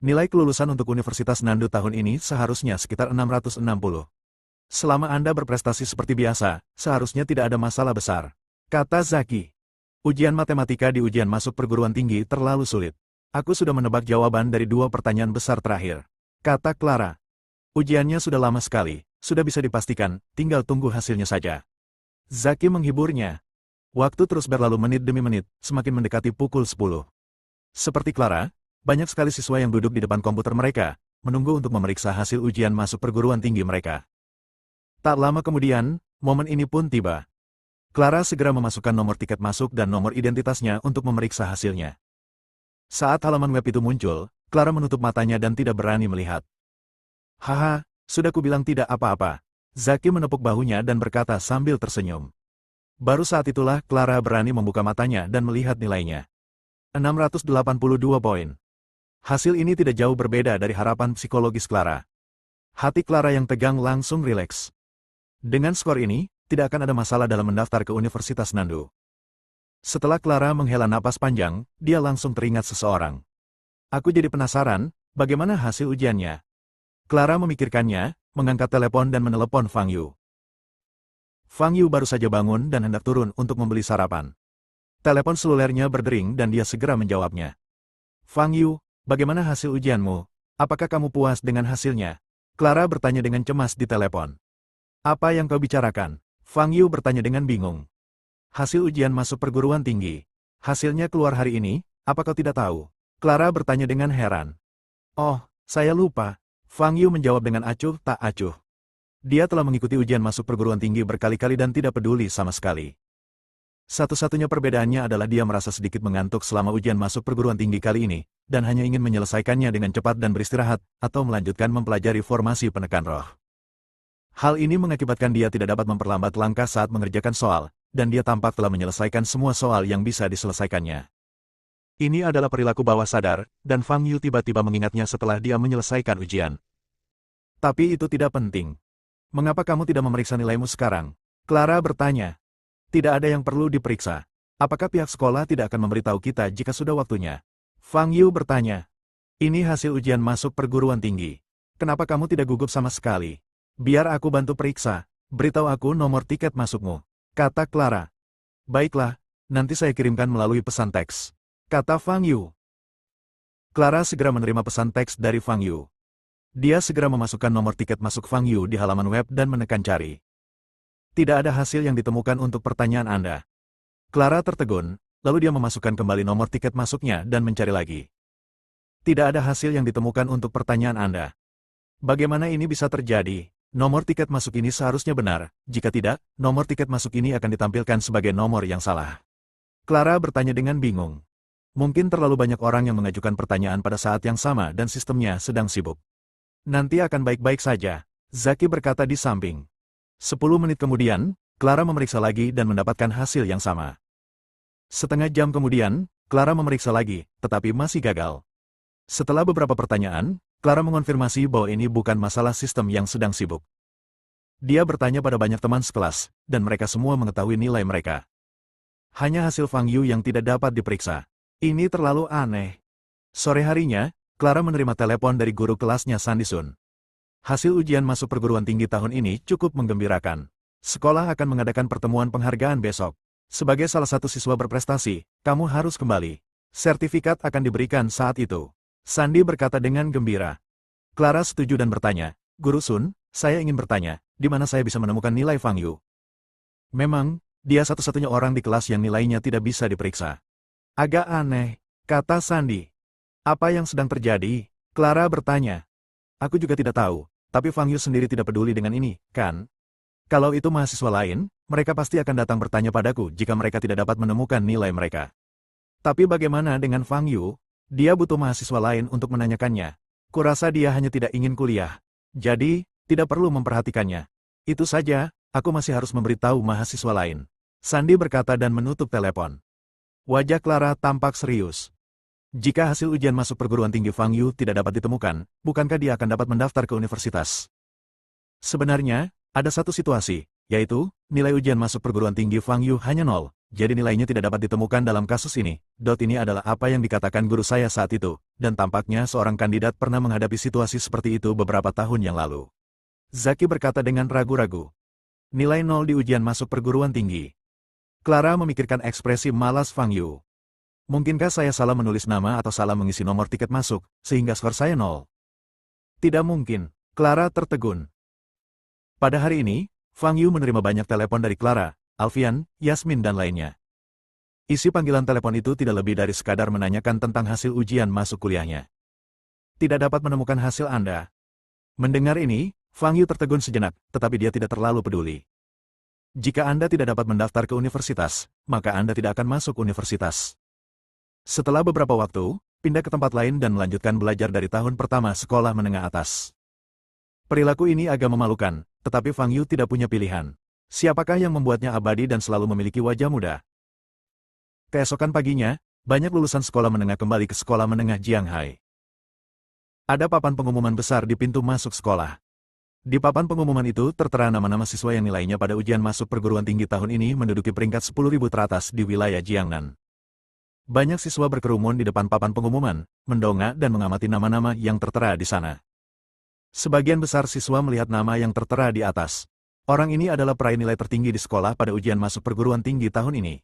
Nilai kelulusan untuk Universitas Nandu tahun ini seharusnya sekitar 660. Selama Anda berprestasi seperti biasa, seharusnya tidak ada masalah besar, kata Zaki. Ujian matematika di ujian masuk perguruan tinggi terlalu sulit. Aku sudah menebak jawaban dari 2 pertanyaan besar terakhir, kata Clara. Ujiannya sudah lama sekali, sudah bisa dipastikan, tinggal tunggu hasilnya saja. Zaki menghiburnya. Waktu terus berlalu menit demi menit, semakin mendekati pukul 10. Seperti Clara, banyak sekali siswa yang duduk di depan komputer mereka, menunggu untuk memeriksa hasil ujian masuk perguruan tinggi mereka. Tak lama kemudian, momen ini pun tiba. Clara segera memasukkan nomor tiket masuk dan nomor identitasnya untuk memeriksa hasilnya. Saat halaman web itu muncul, Clara menutup matanya dan tidak berani melihat. Haha, sudah kubilang tidak apa-apa. Zaki menepuk bahunya dan berkata sambil tersenyum. Baru saat itulah Clara berani membuka matanya dan melihat nilainya. 682 poin. Hasil ini tidak jauh berbeda dari harapan psikologis Clara. Hati Clara yang tegang langsung rileks. Dengan skor ini, tidak akan ada masalah dalam mendaftar ke Universitas Nandu. Setelah Clara menghela napas panjang, dia langsung teringat seseorang. Aku jadi penasaran, bagaimana hasil ujiannya? Clara memikirkannya, mengangkat telepon dan menelepon Fang Yu. Fang Yu baru saja bangun dan hendak turun untuk membeli sarapan. Telepon selulernya berdering dan dia segera menjawabnya. Fang Yu, bagaimana hasil ujianmu? Apakah kamu puas dengan hasilnya? Clara bertanya dengan cemas di telepon. Apa yang kau bicarakan? Fang Yu bertanya dengan bingung. Hasil ujian masuk perguruan tinggi. Hasilnya keluar hari ini, apa kau tidak tahu? Clara bertanya dengan heran. Oh, saya lupa. Fang Yu menjawab dengan acuh tak acuh. Dia telah mengikuti ujian masuk perguruan tinggi berkali-kali dan tidak peduli sama sekali. Satu-satunya perbedaannya adalah dia merasa sedikit mengantuk selama ujian masuk perguruan tinggi kali ini, dan hanya ingin menyelesaikannya dengan cepat dan beristirahat, atau melanjutkan mempelajari formasi penekan roh. Hal ini mengakibatkan dia tidak dapat memperlambat langkah saat mengerjakan soal, dan dia tampak telah menyelesaikan semua soal yang bisa diselesaikannya. Ini adalah perilaku bawah sadar, dan Fang Yu tiba-tiba mengingatnya setelah dia menyelesaikan ujian. Tapi itu tidak penting. Mengapa kamu tidak memeriksa nilaimu sekarang? Clara bertanya. Tidak ada yang perlu diperiksa. Apakah pihak sekolah tidak akan memberitahu kita jika sudah waktunya? Fang Yu bertanya. Ini hasil ujian masuk perguruan tinggi. Kenapa kamu tidak gugup sama sekali? Biar aku bantu periksa. Beritahu aku nomor tiket masukmu, kata Clara. Baiklah, nanti saya kirimkan melalui pesan teks, kata Fang Yu. Clara segera menerima pesan teks dari Fang Yu. Dia segera memasukkan nomor tiket masuk Fang Yu di halaman web dan menekan cari. Tidak ada hasil yang ditemukan untuk pertanyaan Anda. Clara tertegun, lalu dia memasukkan kembali nomor tiket masuknya dan mencari lagi. Tidak ada hasil yang ditemukan untuk pertanyaan Anda. Bagaimana ini bisa terjadi? Nomor tiket masuk ini seharusnya benar, jika tidak, nomor tiket masuk ini akan ditampilkan sebagai nomor yang salah. Clara bertanya dengan bingung. Mungkin terlalu banyak orang yang mengajukan pertanyaan pada saat yang sama dan sistemnya sedang sibuk. Nanti akan baik-baik saja, Zaki berkata di samping. 10 menit kemudian, Clara memeriksa lagi dan mendapatkan hasil yang sama. Setengah jam kemudian, Clara memeriksa lagi, tetapi masih gagal. Setelah beberapa pertanyaan, Clara mengonfirmasi bahwa ini bukan masalah sistem yang sedang sibuk. Dia bertanya pada banyak teman sekelas, dan mereka semua mengetahui nilai mereka. Hanya hasil Fang Yu yang tidak dapat diperiksa. Ini terlalu aneh. Sore harinya, Clara menerima telepon dari guru kelasnya Sandy Sun. Hasil ujian masuk perguruan tinggi tahun ini cukup menggembirakan. Sekolah akan mengadakan pertemuan penghargaan besok. Sebagai salah satu siswa berprestasi, kamu harus kembali. Sertifikat akan diberikan saat itu. Sandy berkata dengan gembira. Clara setuju dan bertanya, Guru Sun, saya ingin bertanya, di mana saya bisa menemukan nilai Fang Yu? Memang, dia satu-satunya orang di kelas yang nilainya tidak bisa diperiksa. Agak aneh, kata Sandy. Apa yang sedang terjadi? Clara bertanya. Aku juga tidak tahu, tapi Fang Yu sendiri tidak peduli dengan ini, kan? Kalau itu mahasiswa lain, mereka pasti akan datang bertanya padaku jika mereka tidak dapat menemukan nilai mereka. Tapi bagaimana dengan Fang Yu? Dia butuh mahasiswa lain untuk menanyakannya. Kurasa dia hanya tidak ingin kuliah. Jadi, tidak perlu memperhatikannya. Itu saja, aku masih harus memberitahu mahasiswa lain. Sandy berkata dan menutup telepon. Wajah Clara tampak serius. Jika hasil ujian masuk perguruan tinggi Fang Yu tidak dapat ditemukan, bukankah dia akan dapat mendaftar ke universitas? Sebenarnya, ada satu situasi, yaitu, nilai ujian masuk perguruan tinggi Fang Yu hanya 0, jadi nilainya tidak dapat ditemukan dalam kasus ini. Ini adalah apa yang dikatakan guru saya saat itu, dan tampaknya seorang kandidat pernah menghadapi situasi seperti itu beberapa tahun yang lalu. Zaki berkata dengan ragu-ragu. Nilai 0 di ujian masuk perguruan tinggi. Clara memikirkan ekspresi malas Fang Yu. Mungkinkah saya salah menulis nama atau salah mengisi nomor tiket masuk, sehingga skor saya 0? Tidak mungkin, Clara tertegun. Pada hari ini, Fang Yu menerima banyak telepon dari Clara, Alfian, Yasmin dan lainnya. Isi panggilan telepon itu tidak lebih dari sekadar menanyakan tentang hasil ujian masuk kuliahnya. Tidak dapat menemukan hasil Anda. Mendengar ini, Fang Yu tertegun sejenak, tetapi dia tidak terlalu peduli. Jika Anda tidak dapat mendaftar ke universitas, maka Anda tidak akan masuk universitas. Setelah beberapa waktu, pindah ke tempat lain dan melanjutkan belajar dari tahun pertama sekolah menengah atas. Perilaku ini agak memalukan, tetapi Fang Yu tidak punya pilihan. Siapakah yang membuatnya abadi dan selalu memiliki wajah muda? Keesokan paginya, banyak lulusan sekolah menengah kembali ke sekolah menengah Jianghai. Ada papan pengumuman besar di pintu masuk sekolah. Di papan pengumuman itu tertera nama-nama siswa yang nilainya pada ujian masuk perguruan tinggi tahun ini menduduki peringkat 10.000 teratas di wilayah Jiangnan. Banyak siswa berkerumun di depan papan pengumuman, mendongak dan mengamati nama-nama yang tertera di sana. Sebagian besar siswa melihat nama yang tertera di atas. Orang ini adalah peraih nilai tertinggi di sekolah pada ujian masuk perguruan tinggi tahun ini.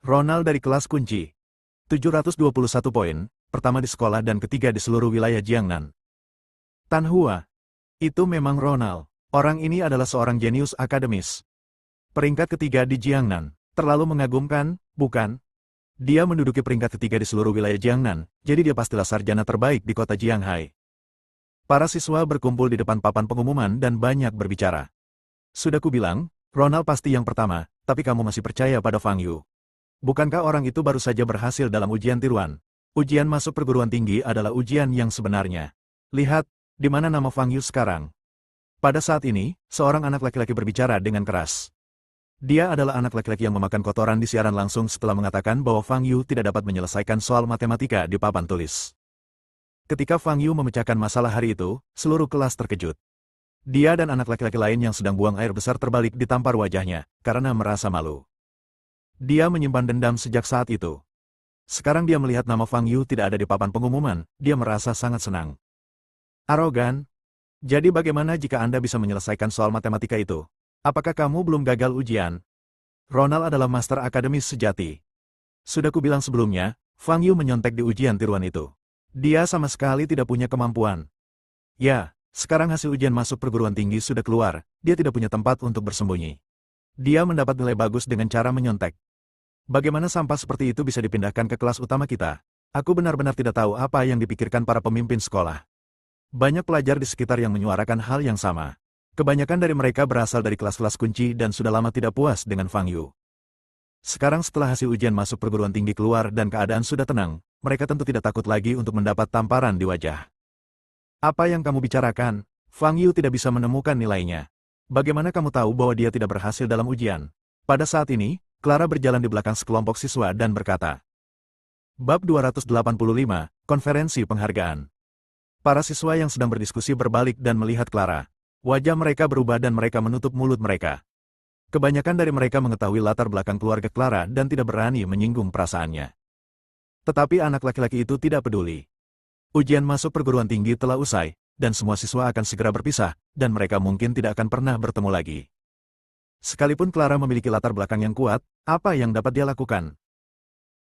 Ronald dari kelas kunci. 721 poin, pertama di sekolah dan ketiga di seluruh wilayah Jiangnan. Tan Hua. Itu memang Ronald. Orang ini adalah seorang jenius akademis. Peringkat ketiga di Jiangnan. Terlalu mengagumkan, bukan? Dia menduduki peringkat ketiga di seluruh wilayah Jiangnan, jadi dia pastilah sarjana terbaik di kota Jianghai. Para siswa berkumpul di depan papan pengumuman dan banyak berbicara. Sudah kubilang, Ronald pasti yang pertama, tapi kamu masih percaya pada Fang Yu. Bukankah orang itu baru saja berhasil dalam ujian tiruan? Ujian masuk perguruan tinggi adalah ujian yang sebenarnya. Lihat, di mana nama Fang Yu sekarang? Pada saat ini, seorang anak laki-laki berbicara dengan keras. Dia adalah anak laki-laki yang memakan kotoran di siaran langsung setelah mengatakan bahwa Fang Yu tidak dapat menyelesaikan soal matematika di papan tulis. Ketika Fang Yu memecahkan masalah hari itu, seluruh kelas terkejut. Dia dan anak laki-laki lain yang sedang buang air besar terbalik ditampar wajahnya, karena merasa malu. Dia menyimpan dendam sejak saat itu. Sekarang dia melihat nama Fang Yu tidak ada di papan pengumuman, dia merasa sangat senang. Arogan. Jadi bagaimana jika Anda bisa menyelesaikan soal matematika itu? Apakah kamu belum gagal ujian? Ronald adalah master akademis sejati. Sudah kubilang sebelumnya, Fang Yu menyontek di ujian tiruan itu. Dia sama sekali tidak punya kemampuan. Ya, sekarang hasil ujian masuk perguruan tinggi sudah keluar, dia tidak punya tempat untuk bersembunyi. Dia mendapat nilai bagus dengan cara menyontek. Bagaimana sampah seperti itu bisa dipindahkan ke kelas utama kita? Aku benar-benar tidak tahu apa yang dipikirkan para pemimpin sekolah. Banyak pelajar di sekitar yang menyuarakan hal yang sama. Kebanyakan dari mereka berasal dari kelas-kelas kunci dan sudah lama tidak puas dengan Fang Yu. Sekarang setelah hasil ujian masuk perguruan tinggi keluar dan keadaan sudah tenang, mereka tentu tidak takut lagi untuk mendapat tamparan di wajah. Apa yang kamu bicarakan? Fang Yu tidak bisa menemukan nilainya. Bagaimana kamu tahu bahwa dia tidak berhasil dalam ujian? Pada saat ini, Clara berjalan di belakang sekelompok siswa dan berkata. Bab 285, Konferensi Penghargaan. Para siswa yang sedang berdiskusi berbalik dan melihat Clara. Wajah mereka berubah dan mereka menutup mulut mereka. Kebanyakan dari mereka mengetahui latar belakang keluarga Clara dan tidak berani menyinggung perasaannya. Tetapi anak laki-laki itu tidak peduli. Ujian masuk perguruan tinggi telah usai, dan semua siswa akan segera berpisah, dan mereka mungkin tidak akan pernah bertemu lagi. Sekalipun Clara memiliki latar belakang yang kuat, apa yang dapat dia lakukan?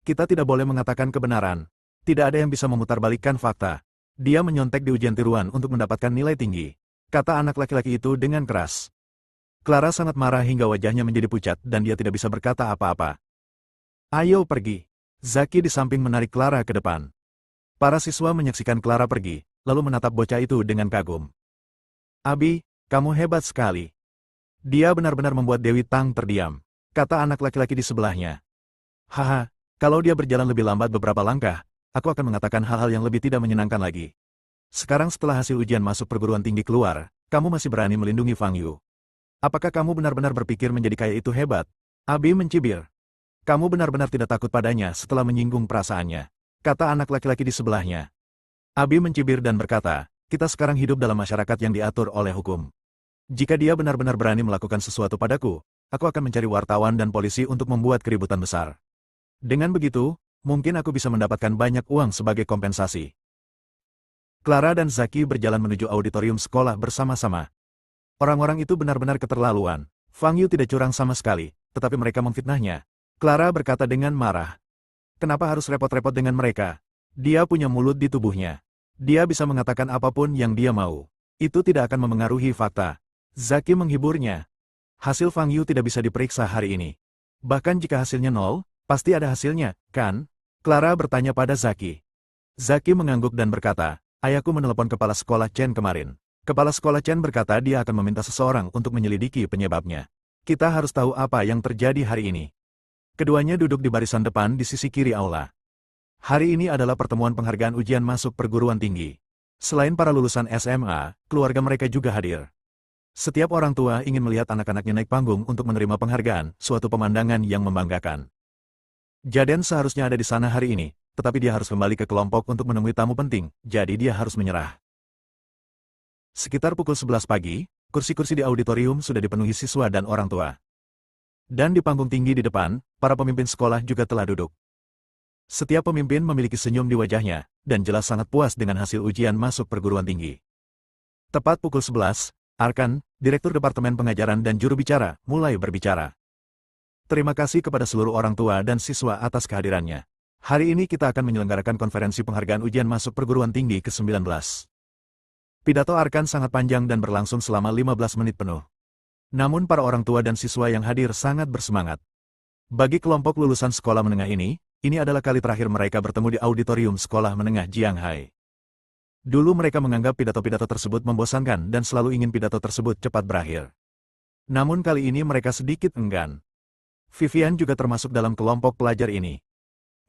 Kita tidak boleh mengatakan kebenaran. Tidak ada yang bisa memutarbalikkan fakta. Dia menyontek di ujian tiruan untuk mendapatkan nilai tinggi. Kata anak laki-laki itu dengan keras. Clara sangat marah hingga wajahnya menjadi pucat dan dia tidak bisa berkata apa-apa. Ayo pergi. Zaki di samping menarik Clara ke depan. Para siswa menyaksikan Clara pergi, lalu menatap bocah itu dengan kagum. Abi, kamu hebat sekali. Dia benar-benar membuat Dewi Tang terdiam. Kata anak laki-laki di sebelahnya. Haha, kalau dia berjalan lebih lambat beberapa langkah, aku akan mengatakan hal-hal yang lebih tidak menyenangkan lagi. Sekarang setelah hasil ujian masuk perguruan tinggi keluar, kamu masih berani melindungi Fang Yu. Apakah kamu benar-benar berpikir menjadi kaya itu hebat? Abi mencibir. Kamu benar-benar tidak takut padanya setelah menyinggung perasaannya. kata anak laki-laki di sebelahnya. Abi mencibir dan berkata, kita sekarang hidup dalam masyarakat yang diatur oleh hukum. Jika dia benar-benar berani melakukan sesuatu padaku, aku akan mencari wartawan dan polisi untuk membuat keributan besar. Dengan begitu, mungkin aku bisa mendapatkan banyak uang sebagai kompensasi. Clara dan Zaki berjalan menuju auditorium sekolah bersama-sama. Orang-orang itu benar-benar keterlaluan. Fang Yu tidak curang sama sekali, tetapi mereka memfitnahnya. Clara berkata dengan marah. Kenapa harus repot-repot dengan mereka? Dia punya mulut di tubuhnya. Dia bisa mengatakan apapun yang dia mau. Itu tidak akan memengaruhi fakta. Zaki menghiburnya. Hasil Fang Yu tidak bisa diperiksa hari ini. Bahkan jika hasilnya nol, pasti ada hasilnya, kan? Clara bertanya pada Zaki. Zaki mengangguk dan berkata, ayahku menelepon kepala sekolah Chen kemarin. Kepala sekolah Chen berkata dia akan meminta seseorang untuk menyelidiki penyebabnya. Kita harus tahu apa yang terjadi hari ini. Keduanya duduk di barisan depan di sisi kiri aula. Hari ini adalah pertemuan penghargaan ujian masuk perguruan tinggi. Selain para lulusan SMA, keluarga mereka juga hadir. Setiap orang tua ingin melihat anak-anaknya naik panggung untuk menerima penghargaan, suatu pemandangan yang membanggakan. Jaden seharusnya ada di sana hari ini, tetapi dia harus kembali ke kelompok untuk menemui tamu penting, jadi dia harus menyerah. Sekitar pukul 11 pagi, kursi-kursi di auditorium sudah dipenuhi siswa dan orang tua. Dan di panggung tinggi di depan, para pemimpin sekolah juga telah duduk. Setiap pemimpin memiliki senyum di wajahnya, dan jelas sangat puas dengan hasil ujian masuk perguruan tinggi. Tepat pukul 11, Arkan, Direktur Departemen Pengajaran dan Juru Bicara, mulai berbicara. Terima kasih kepada seluruh orang tua dan siswa atas kehadirannya. Hari ini kita akan menyelenggarakan konferensi penghargaan ujian masuk perguruan tinggi ke-19. Pidato Arkan sangat panjang dan berlangsung selama 15 menit penuh. Namun para orang tua dan siswa yang hadir sangat bersemangat. Bagi kelompok lulusan sekolah menengah ini adalah kali terakhir mereka bertemu di auditorium sekolah menengah Jianghai. Dulu mereka menganggap pidato-pidato tersebut membosankan dan selalu ingin pidato tersebut cepat berakhir. Namun kali ini mereka sedikit enggan. Vivian juga termasuk dalam kelompok pelajar ini.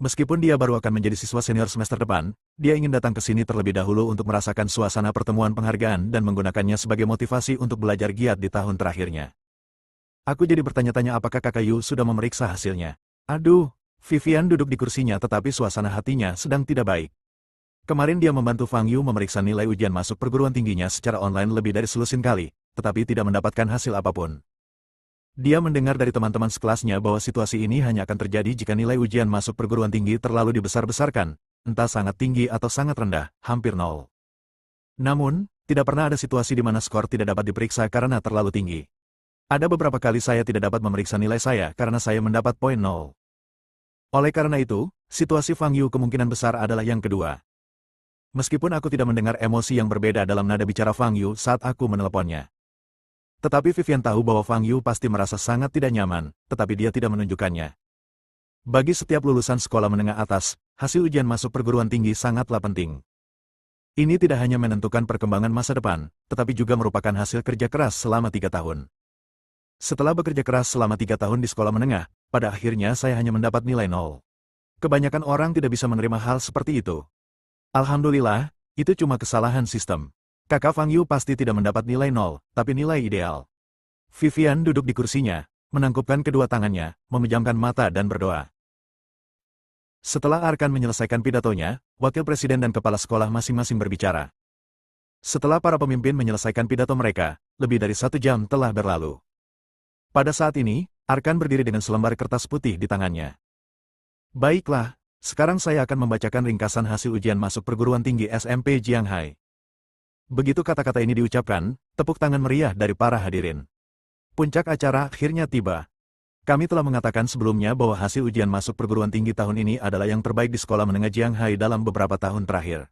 Meskipun dia baru akan menjadi siswa senior semester depan, dia ingin datang ke sini terlebih dahulu untuk merasakan suasana pertemuan penghargaan dan menggunakannya sebagai motivasi untuk belajar giat di tahun terakhirnya. Aku jadi bertanya-tanya apakah Kakak Yu sudah memeriksa hasilnya. Aduh, Vivian duduk di kursinya tetapi suasana hatinya sedang tidak baik. Kemarin dia membantu Fang Yu memeriksa nilai ujian masuk perguruan tingginya secara online lebih dari selusin kali, tetapi tidak mendapatkan hasil apapun. Dia mendengar dari teman-teman sekelasnya bahwa situasi ini hanya akan terjadi jika nilai ujian masuk perguruan tinggi terlalu dibesar-besarkan, entah sangat tinggi atau sangat rendah, hampir nol. Namun, tidak pernah ada situasi di mana skor tidak dapat diperiksa karena terlalu tinggi. Ada beberapa kali saya tidak dapat memeriksa nilai saya karena saya mendapat poin nol. Oleh karena itu, situasi Fang Yu kemungkinan besar adalah yang kedua. Meskipun aku tidak mendengar emosi yang berbeda dalam nada bicara Fang Yu saat aku meneleponnya. Tetapi Vivian tahu bahwa Fang Yu pasti merasa sangat tidak nyaman, tetapi dia tidak menunjukkannya. Bagi setiap lulusan sekolah menengah atas, hasil ujian masuk perguruan tinggi sangatlah penting. Ini tidak hanya menentukan perkembangan masa depan, tetapi juga merupakan hasil kerja keras selama 3 tahun. Setelah bekerja keras selama 3 tahun di sekolah menengah, pada akhirnya saya hanya mendapat nilai nol. Kebanyakan orang tidak bisa menerima hal seperti itu. Alhamdulillah, itu cuma kesalahan sistem. Kakak Fang Yu pasti tidak mendapat nilai nol, tapi nilai ideal. Vivian duduk di kursinya, menangkupkan kedua tangannya, memejamkan mata dan berdoa. Setelah Arkan menyelesaikan pidatonya, Wakil Presiden dan Kepala Sekolah masing-masing berbicara. Setelah para pemimpin menyelesaikan pidato mereka, lebih dari 1 jam telah berlalu. Pada saat ini, Arkan berdiri dengan selembar kertas putih di tangannya. Baiklah, sekarang saya akan membacakan ringkasan hasil ujian masuk perguruan tinggi SMP Jianghai. Begitu kata-kata ini diucapkan, tepuk tangan meriah dari para hadirin. Puncak acara akhirnya tiba. Kami telah mengatakan sebelumnya bahwa hasil ujian masuk perguruan tinggi tahun ini adalah yang terbaik di sekolah menengah Jianghai dalam beberapa tahun terakhir.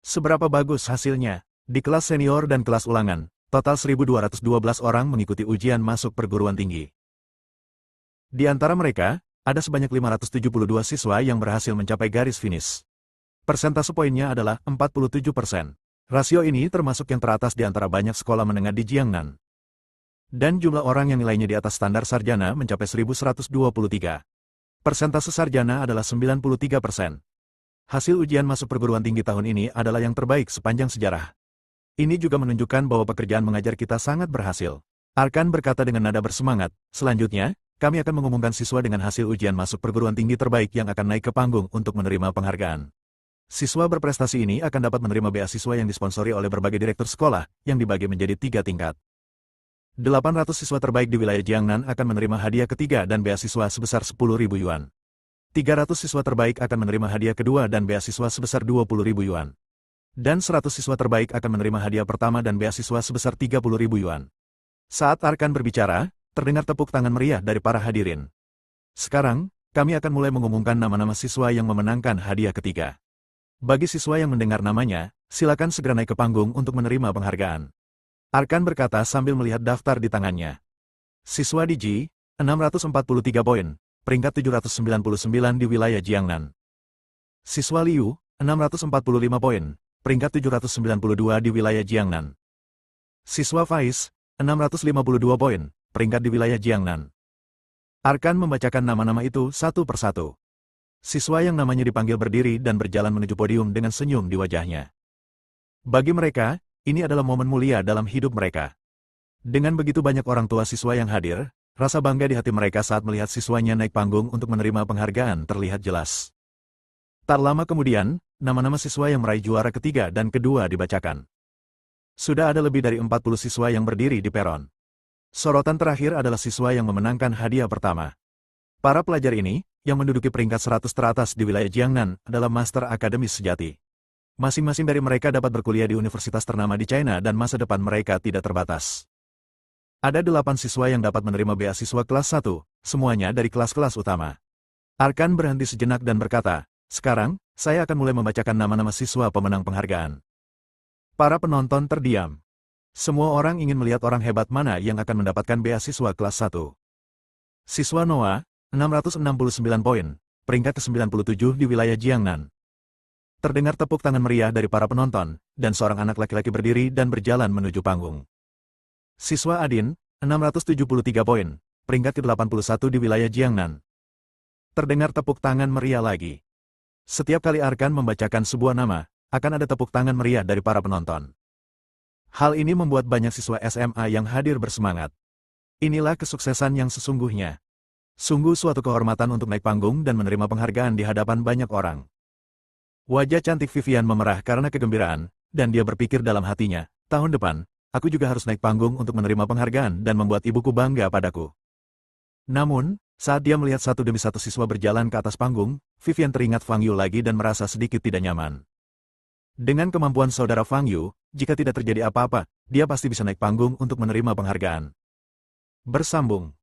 Seberapa bagus hasilnya? Di kelas senior dan kelas ulangan, total 1.212 orang mengikuti ujian masuk perguruan tinggi. Di antara mereka, ada sebanyak 572 siswa yang berhasil mencapai garis finish. Persentase poinnya adalah 47%. Rasio ini termasuk yang teratas di antara banyak sekolah menengah di Jiangnan. Dan jumlah orang yang nilainya di atas standar sarjana mencapai 1.123. Persentase sarjana adalah 93%. Hasil ujian masuk perguruan tinggi tahun ini adalah yang terbaik sepanjang sejarah. Ini juga menunjukkan bahwa pekerjaan mengajar kita sangat berhasil. Arkan berkata dengan nada bersemangat, selanjutnya, kami akan mengumumkan siswa dengan hasil ujian masuk perguruan tinggi terbaik yang akan naik ke panggung untuk menerima penghargaan. Siswa berprestasi ini akan dapat menerima beasiswa yang disponsori oleh berbagai direktur sekolah, yang dibagi menjadi 3 tingkat. 800 siswa terbaik di wilayah Jiangnan akan menerima hadiah ketiga dan beasiswa sebesar 10.000 yuan. 300 siswa terbaik akan menerima hadiah kedua dan beasiswa sebesar 20.000 yuan. Dan 100 siswa terbaik akan menerima hadiah pertama dan beasiswa sebesar 30.000 yuan. Saat Arkan berbicara, terdengar tepuk tangan meriah dari para hadirin. Sekarang, kami akan mulai mengumumkan nama-nama siswa yang memenangkan hadiah ketiga. Bagi siswa yang mendengar namanya, silakan segera naik ke panggung untuk menerima penghargaan. Arkan berkata sambil melihat daftar di tangannya. Siswa Diji, 643 poin, peringkat 799 di wilayah Jiangnan. Siswa Liu, 645 poin, peringkat 792 di wilayah Jiangnan. Siswa Faiz, 652 poin, peringkat di wilayah Jiangnan. Arkan membacakan nama-nama itu satu persatu. Siswa yang namanya dipanggil berdiri dan berjalan menuju podium dengan senyum di wajahnya. Bagi mereka, ini adalah momen mulia dalam hidup mereka. Dengan begitu banyak orang tua siswa yang hadir, rasa bangga di hati mereka saat melihat siswanya naik panggung untuk menerima penghargaan terlihat jelas. Tak lama kemudian, nama-nama siswa yang meraih juara ketiga dan kedua dibacakan. Sudah ada lebih dari 40 siswa yang berdiri di peron. Sorotan terakhir adalah siswa yang memenangkan hadiah pertama. Para pelajar ini, yang menduduki peringkat 100 teratas di wilayah Jiangnan, adalah master akademis sejati. Masing-masing dari mereka dapat berkuliah di universitas ternama di China dan masa depan mereka tidak terbatas. Ada 8 siswa yang dapat menerima beasiswa kelas 1, semuanya dari kelas-kelas utama. Arkan berhenti sejenak dan berkata, sekarang, saya akan mulai membacakan nama-nama siswa pemenang penghargaan. Para penonton terdiam. Semua orang ingin melihat orang hebat mana yang akan mendapatkan beasiswa kelas 1. Siswa Noah, 669 poin, peringkat ke-97 di wilayah Jiangnan. Terdengar tepuk tangan meriah dari para penonton, dan seorang anak laki-laki berdiri dan berjalan menuju panggung. Siswa Adin, 673 poin, peringkat ke-81 di wilayah Jiangnan. Terdengar tepuk tangan meriah lagi. Setiap kali Arkan membacakan sebuah nama, akan ada tepuk tangan meriah dari para penonton. Hal ini membuat banyak siswa SMA yang hadir bersemangat. Inilah kesuksesan yang sesungguhnya. Sungguh suatu kehormatan untuk naik panggung dan menerima penghargaan di hadapan banyak orang. Wajah cantik Vivian memerah karena kegembiraan, dan dia berpikir dalam hatinya, tahun depan, aku juga harus naik panggung untuk menerima penghargaan dan membuat ibuku bangga padaku. Namun, saat dia melihat satu demi satu siswa berjalan ke atas panggung, Vivian teringat Fang Yu lagi dan merasa sedikit tidak nyaman. Dengan kemampuan saudara Fang Yu, jika tidak terjadi apa-apa, dia pasti bisa naik panggung untuk menerima penghargaan. Bersambung.